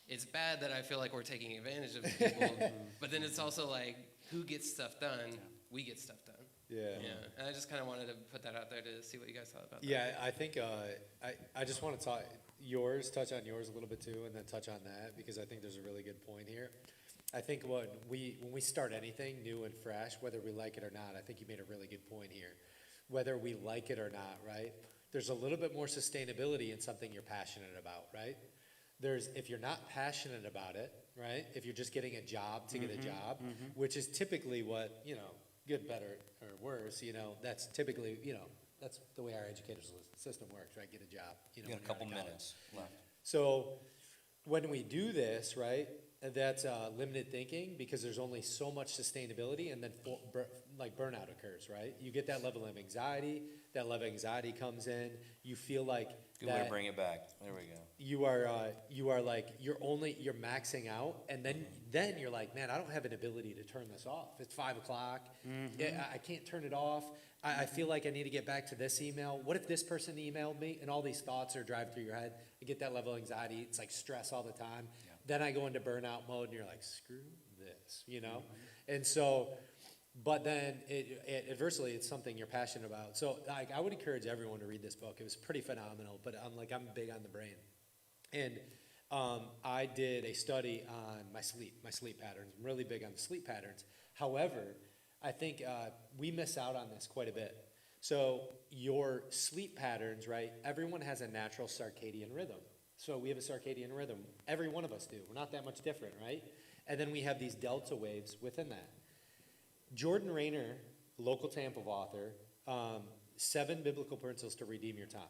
it's bad that I feel like we're taking advantage of people, but then it's also like who gets stuff done? We get stuff done. Yeah. Yeah, and I just kind of wanted to put that out there to see what you guys thought about that. Yeah, I think I just want to touch on yours a little bit too, and then touch on that because I think there's a really good point here. I think when we start anything new and fresh, whether we like it or not, I think you made a really good point here. Whether we like it or not, right? There's a little bit more sustainability in something you're passionate about, right? If you're not passionate about it, right? If you're just getting a job to get a job, which is typically what, you know, good, better, or worse, you know, that's typically, you know, that's the way our education system works, right? Get a job, you know. You got a when you're couple out of college. minutes left. So when we do this, right, that's limited thinking because there's only so much sustainability and then like burnout occurs, right? You get that level of anxiety, that level of anxiety comes in, you feel like Good way to bring it back. There we go. you are like, you're maxing out and then you're like, man, I don't have an ability to turn this off. It's 5 o'clock. I can't turn it off. I feel like I need to get back to this email. What if this person emailed me? And all these thoughts are driving through your head. You get that level of anxiety. It's like stress all the time. Yeah. Then I go into burnout mode and you're like, screw this, you know? And so, but then adversely, it's something you're passionate about. So like, I would encourage everyone to read this book. It was pretty phenomenal, but I'm big on the brain. And I did a study on my sleep patterns. I'm really big on sleep patterns. However, I think we miss out on this quite a bit. So your sleep patterns, right? Everyone has a natural circadian rhythm. So we have a circadian rhythm. Every one of us do. We're not that much different, right? And then we have these delta waves within that. Jordan Rayner, local Tampa author, 7 biblical principles to redeem your time.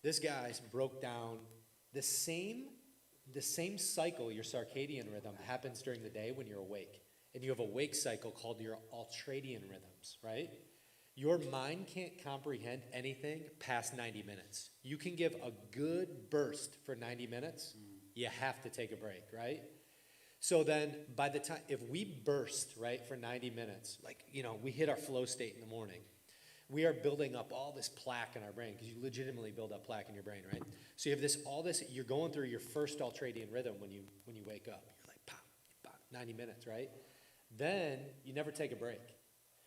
This guy broke down the same cycle, your circadian rhythm, happens during the day when you're awake. And you have a wake cycle called your ultradian rhythms, right? Your mind can't comprehend anything past 90 minutes. You can give a good burst for 90 minutes, you have to take a break, right? So then by the time, if we burst, right, for 90 minutes, like, you know, we hit our flow state in the morning, we are building up all this plaque in our brain because you legitimately build up plaque in your brain, right? So you have all this, you're going through your first ultradian rhythm when you wake up. You're like, pop, pop, 90 minutes, right? Then you never take a break.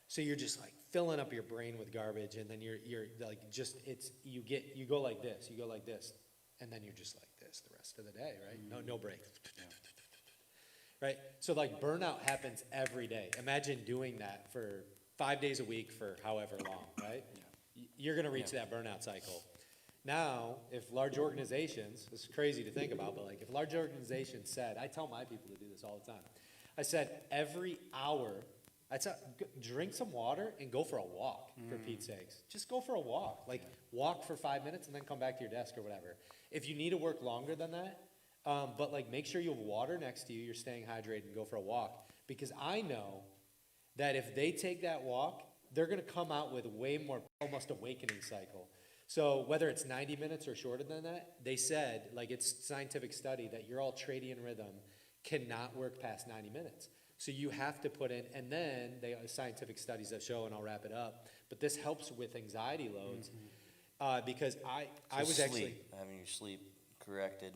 So you're just like filling up your brain with garbage, and then you're like you go like this, and then you're just like this the rest of the day, right? No break. Right? So like burnout happens every day. Imagine doing that for 5 days a week for however long, right? You're gonna reach that burnout cycle. Now, if large organizations, this is crazy to think about, but like if large organizations said, I tell my people to do this all the time. I said every hour, I'd say, drink some water and go for a walk, for Pete's sakes. Just go for a walk. Like, walk for 5 minutes and then come back to your desk or whatever. If you need to work longer than that, but like make sure you have water next to you, you're staying hydrated, and go for a walk. Because I know that if they take that walk, they're gonna come out with way more, almost awakening cycle. So whether it's 90 minutes or shorter than that, they said, like it's scientific study, that your ultradian rhythm cannot work past 90 minutes. So you have to put in, and then scientific studies that show, and I'll wrap it up, but this helps with anxiety loads because I was So actually. sleep, having your sleep corrected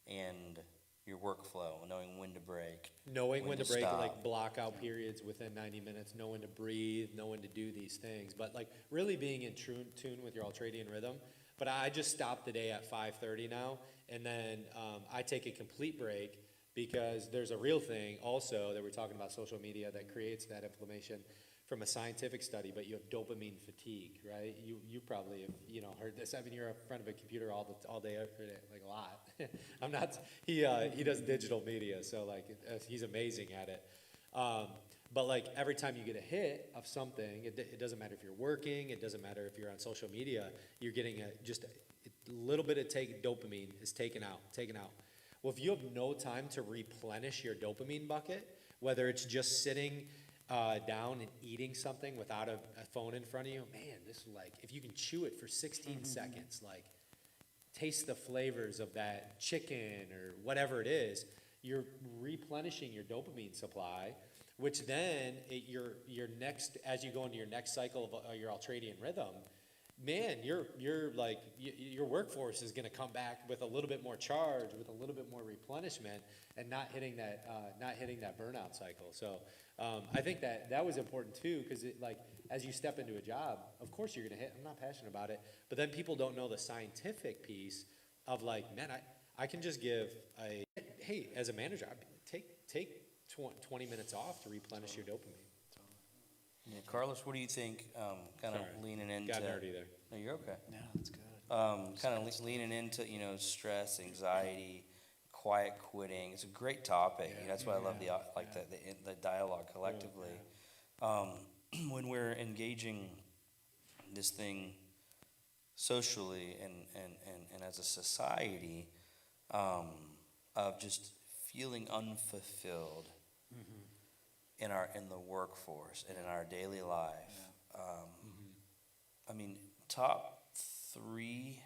and your workflow, knowing when to break. Knowing when to break, stop. like block out periods within 90 minutes, know when to breathe, know when to do these things, but like really being in tune with your ultradian rhythm. But I just stopped the day at 5:30 now, and then I take a complete break because there's a real thing also that we're talking about, social media, that creates that inflammation from a scientific study, but you have dopamine fatigue, right? You probably have, heard this. I mean, you're in front of a computer all day, every day, like a lot. I'm not, he does digital media, so like, he's amazing at it. But like every time you get a hit of something, it doesn't matter if you're working, it doesn't matter if you're on social media, you're getting just a little bit of dopamine is taken out. Well, if you have no time to replenish your dopamine bucket, whether it's just sitting down and eating something without a phone in front of you, man, this like, if you can chew it for 16 seconds, like taste the flavors of that chicken or whatever it is, you're replenishing your dopamine supply, which then your next, as you go into your next cycle of your ultradian rhythm, man, your workforce is going to come back with a little bit more charge, with a little bit more replenishment, and not hitting that burnout cycle. So I think that was important too, because like as you step into a job, of course you're going to hit. I'm not passionate about it, but then people don't know the scientific piece of like, man, I can just give hey, as a manager, take 20 minutes off to replenish your dopamine. Yeah, Carlos, what do you think? Kind of Sorry. leaning into. Got nerdy there. No, you're okay. Yeah, that's good. Kind of leaning into stress, anxiety, quiet quitting. It's a great topic. That's why I love the dialogue collectively. When we're engaging this thing socially and as a society, of just feeling unfulfilled in the workforce and in our daily life. I mean, top 3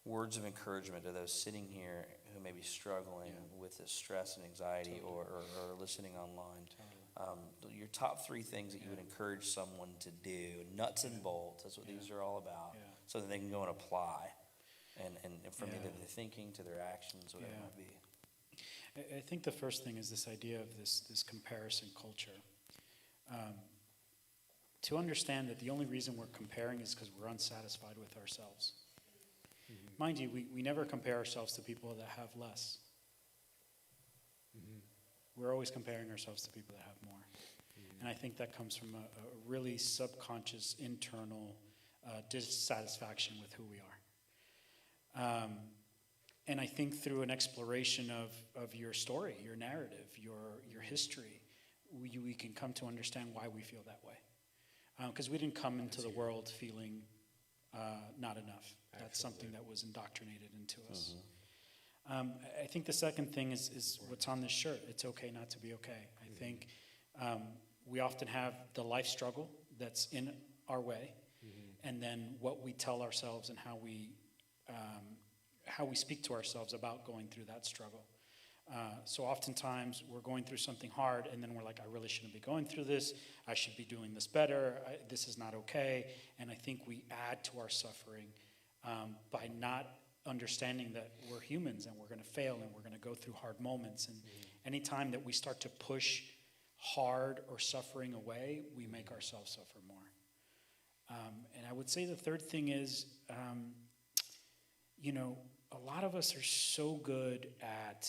words of encouragement to those sitting here who may be struggling with this stress and anxiety or listening online. Your top 3 things that you would encourage someone to do, nuts and bolts, that's what these are all about, so that they can go and apply. And from either their thinking to their actions, whatever it might be. I think the first thing is this idea of this comparison culture. To understand that the only reason we're comparing is because we're unsatisfied with ourselves. Mind you, we never compare ourselves to people that have less. We're always comparing ourselves to people that have more. And I think that comes from a really subconscious internal dissatisfaction with who we are. And I think through an exploration of your story, your narrative, your history, we can come to understand why we feel that way. Because we didn't come into the world feeling not enough. That's something that was indoctrinated into us. I think the second thing is what's on this shirt. It's okay not to be okay. I think we often have the life struggle that's in our way, and then what we tell ourselves and how we speak to ourselves about going through that struggle. So oftentimes we're going through something hard, and then we're like, I really shouldn't be going through this. I should be doing this better. This is not okay. And I think we add to our suffering by not understanding that we're humans and we're going to fail and we're going to go through hard moments. And anytime that we start to push hard or suffering away, we make ourselves suffer more. And I would say the third thing is, a lot of us are so good at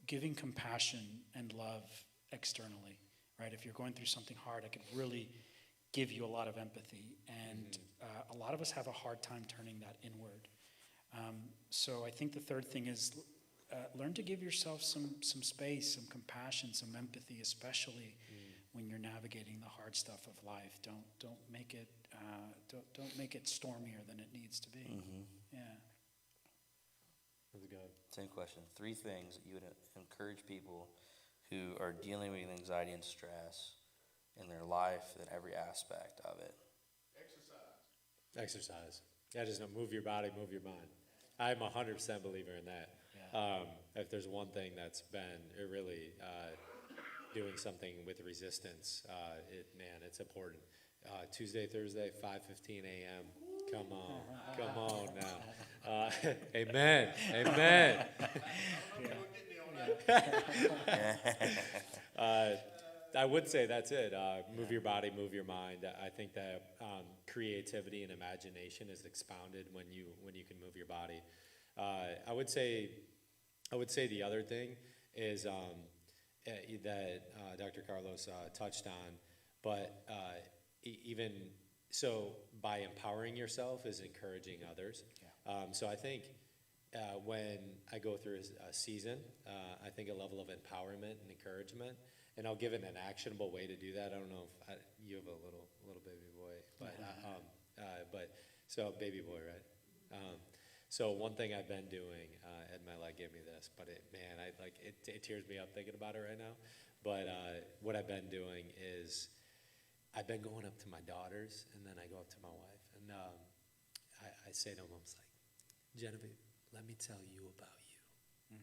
giving compassion and love externally, right? If you're going through something hard, I could really give you a lot of empathy. And a lot of us have a hard time turning that inward. So I think the third thing is learn to give yourself some space, some compassion, some empathy, especially when you're navigating the hard stuff of life. Don't make it stormier than it needs to be. Yeah. That's good. Same question. 3 things that you would encourage people who are dealing with anxiety and stress in their life, in every aspect of it. Exercise. Yeah, just move your body, move your mind. I'm 100% believer in that. Yeah. If there's one thing that's been really doing something with resistance, it's important. Tuesday, Thursday, 5:15 a.m. Come on now. Amen. I would say that's it. Move your body, move your mind. I think that creativity and imagination is expounded when you can move your body. I would say the other thing is that Dr. Carlos touched on, but even so, by empowering yourself is encouraging others. So I think when I go through a season, I think a level of empowerment and encouragement, and I'll give it an actionable way to do that. I don't know if you have a little baby boy, but so baby boy, right? So one thing I've been doing, Ed Milet gave me this, but it tears me up thinking about it right now. But what I've been doing is I've been going up to my daughters, and then I go up to my wife, and I say to them, I'm like, Genevieve, let me tell you about you.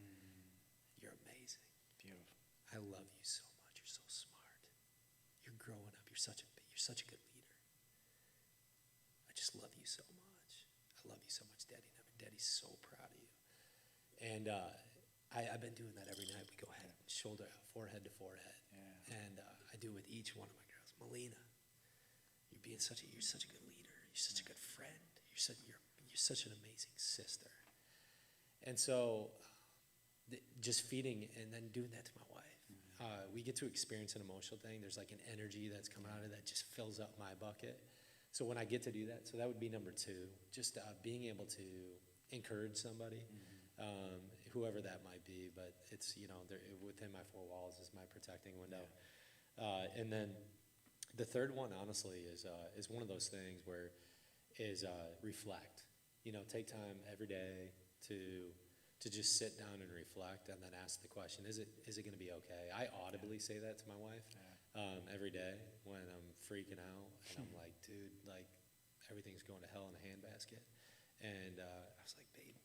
You're amazing. Beautiful. I love you so much. You're so smart. You're growing up. You're such a good leader. I just love you so much. I love you so much, Daddy. Daddy's so proud of you. And I've been doing that every night. We go head, shoulder, forehead to forehead. Yeah. And I do it with each one of my girls. Melina, you're such a good leader. You're such a good friend. You're such an amazing sister. And so just feeding and then doing that to my wife. We get to experience an emotional thing. There's like an energy that's coming out of that just fills up my bucket. So when I get to do that, so that would be number 2, just being able to encourage somebody, whoever that might be, but it's, within my 4 walls is my protecting window. And then the third one, honestly, is one of those things where reflect. Take time every day to just sit down and reflect, and then ask the question: Is it going to be okay? I audibly say that to my wife every day when I'm freaking out, and I'm like, dude, like everything's going to hell in a handbasket, and I was like, babe,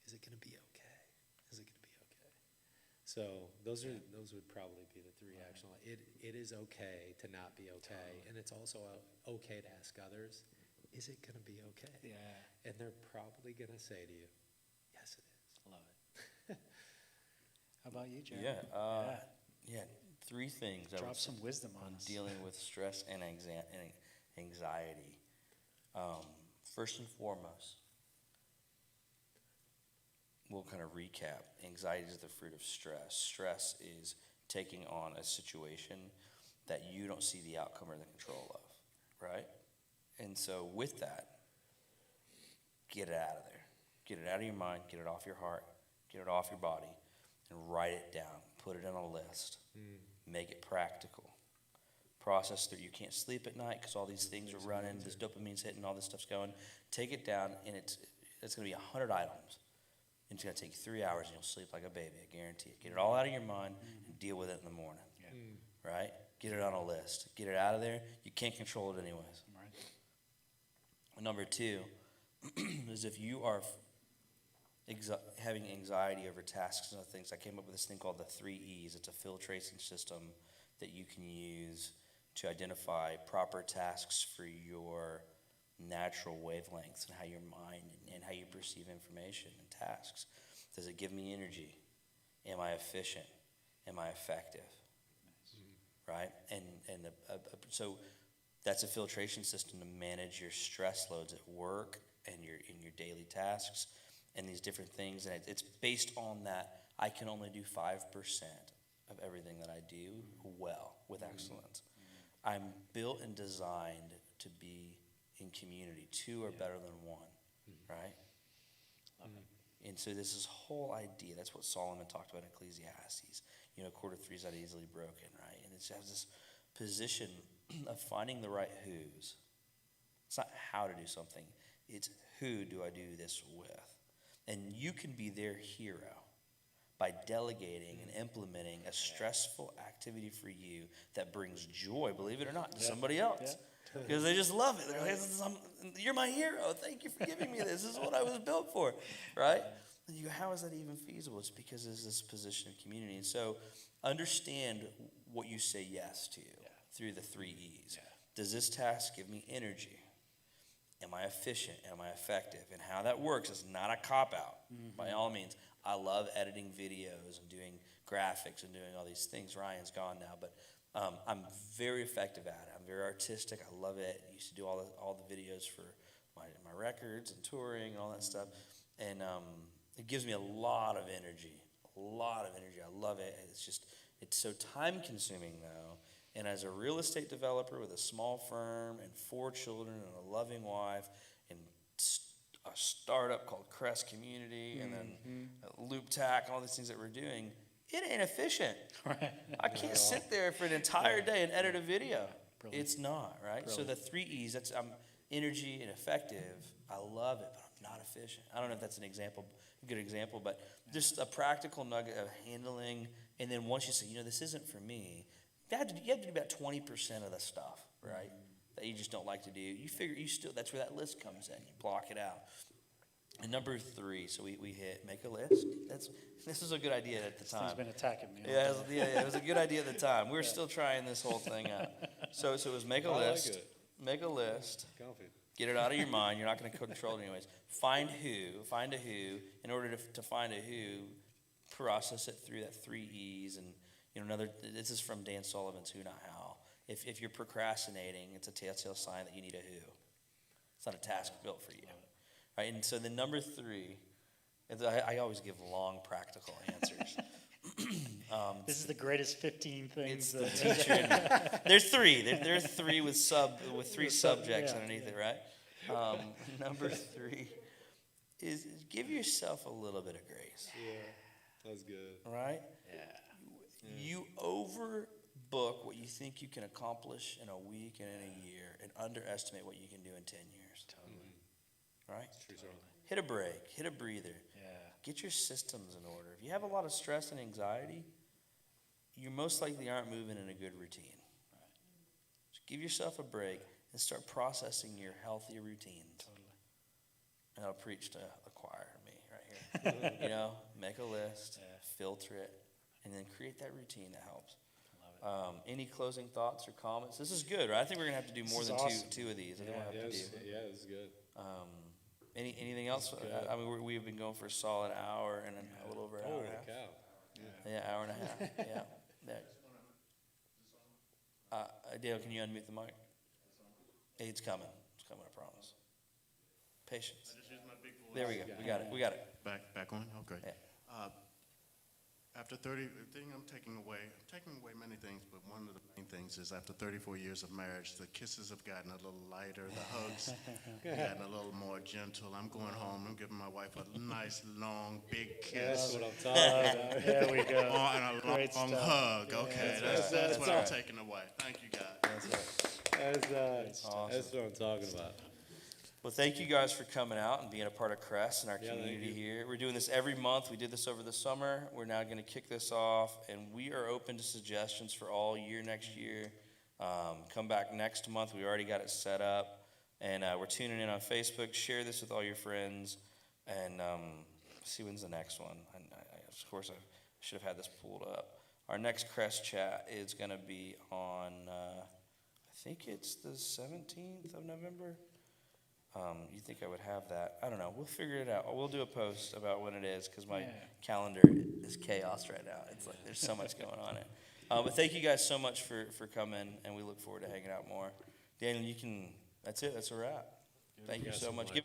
is it going to be okay? Is it going to be okay? So those would probably be the 3 actionable. It is okay to not be okay, and it's also okay to ask others, is it going to be okay? Yeah. And they're probably going to say to you, yes, it is. Love it. How about you, Jeremy? Yeah, 3 things. I Drop would say some wisdom on us. dealing with stress and anxiety. First and foremost, we'll kind of recap. Anxiety is the fruit of stress. Stress is taking on a situation that you don't see the outcome or the control of, right? And so with that, get it out of there. Get it out of your mind, get it off your heart, get it off your body, and write it down. Put it on a list. Make it practical. Process through. You can't sleep at night because all these things are running, this dopamine's hitting, all this stuff's going. Take it down, and it's going to be 100 items. And it's going to take 3 hours, and you'll sleep like a baby, I guarantee it. Get it all out of your mind and deal with it in the morning, right? Get it on a list. Get it out of there. You can't control it anyways. Right. Number 2 is if you are having anxiety over tasks and other things, I came up with this thing called the 3 E's. It's a filtration system that you can use to identify proper tasks for your natural wavelengths and how your mind and how you perceive information and tasks. Does it give me energy? Am I efficient? Am I effective? Right? So that's a filtration system to manage your stress loads at work and in your daily tasks and these different things. And it's based on that. I can only do 5% of everything that I do well with excellence. I'm built and designed to be in community. 2 are better than 1, right? And so this whole idea, that's what Solomon talked about in Ecclesiastes. A cord of 3 is not easily broken, right? And it has this position of finding the right who's. It's not how to do something. It's who do I do this with? And you can be their hero by delegating and implementing a stressful activity for you that brings joy, believe it or not, to somebody else. Because they just love it. They're like, you're my hero. Thank you for giving me this. This is what I was built for, right? And you go, how is that even feasible? It's because there's this position of community. And so understand what you say yes to through the 3 E's. Does this task give me energy? Am I efficient? Am I effective? And how that works is not a cop-out, by all means. I love editing videos and doing graphics and doing all these things. Ryan's gone now, but I'm very effective at it. I'm very artistic. I love it. I used to do all the videos for my records and touring and all that stuff. And it gives me a lot of energy. I love it. It's so time-consuming, though. And as a real estate developer with a small firm and 4 children and a loving wife and a startup called CRES Community, and then Loop Tack, all these things that we're doing, it ain't efficient. Right. I can't sit there for an entire day and edit a video. Brilliant. It's not, right? So the 3 E's, that's energy and effective. I love it, but I'm not efficient. I don't know if that's a good example, but just a practical nugget of handling. And then once you say, this isn't for me, you have to do about 20% of the stuff, right? That you just don't like to do. You figure that's where that list comes in. You block it out. And number 3, so we hit make a list. This was a good idea at the This time. thing's been attacking me. Yeah, it was a good idea at the time. We were still trying this whole thing out. So it was make a list. Like it. Make a list. Comfy. Get it out of your mind. You're not going to control it anyways. Find a who. In order to find a who, process it through that 3 E's. And this is from Dan Sullivan's Who Not How. If you're procrastinating, it's a telltale sign that you need a who. It's not a task built for you. Right, and so the number 3, I always give long, practical answers. This is the greatest 15 It's things. the teacher. There's 3. There's 3 with 3 subjects underneath it, right? Number 3 is give yourself a little bit of grace. Yeah, that was good. Right? Yeah. You overbook what you think you can accomplish in a week and in a year, and underestimate what you can do in 10 years. Totally. Right? Totally. Hit a break. Hit a breather. Yeah. Get your systems in order. If you have a lot of stress and anxiety, you most likely aren't moving in a good routine. Right. So give yourself a break and start processing your healthy routines. Totally. And I'll preach to the choir, me right here. Make a list, filter it, and then create that routine that helps. Love it. Any closing thoughts or comments? This is good, right? I think we're gonna have to do more This than is awesome. two of these. I think we'll have to do. It was good. Anything else? I mean, we've been going for a solid hour and a little over an hour Holy and a half. cow. Yeah, hour and a half. Yeah. Dale, can you unmute the mic? It's coming. It's coming. I promise. Patience. There we go. We got it. Back on? Okay. Yeah. After 30, the thing I'm taking away many things, but one of the main things is after 34 years of marriage, the kisses have gotten a little lighter, the hugs have gotten a little more gentle. I'm going home, I'm giving my wife a nice, long, big kiss. That's what I'm talking about. There we go. And a Great long stuff. hug. Okay, that's what I'm taking away. Thank you, guys. Awesome. That's what I'm talking about. Well, thank you guys for coming out and being a part of CRES and our Yeah, thank community you. here. We're doing this every month. We did this over the summer. We're now going to kick this off, and we are open to suggestions for all year next year. Come back next month. We already got it set up, and we're tuning in on Facebook. Share this with all your friends, and see when's the next one. And of course, I should have had this pulled up. Our next CRES Chat is going to be on, I think it's the 17th of November. You think I would have that? I don't know. We'll figure it out. We'll do a post about when it is because my calendar is chaos right now. It's like there's so much going on it. But thank you guys so much for coming, and we look forward to hanging out more. Daniel, that's it. That's a wrap. Thank you so much. Give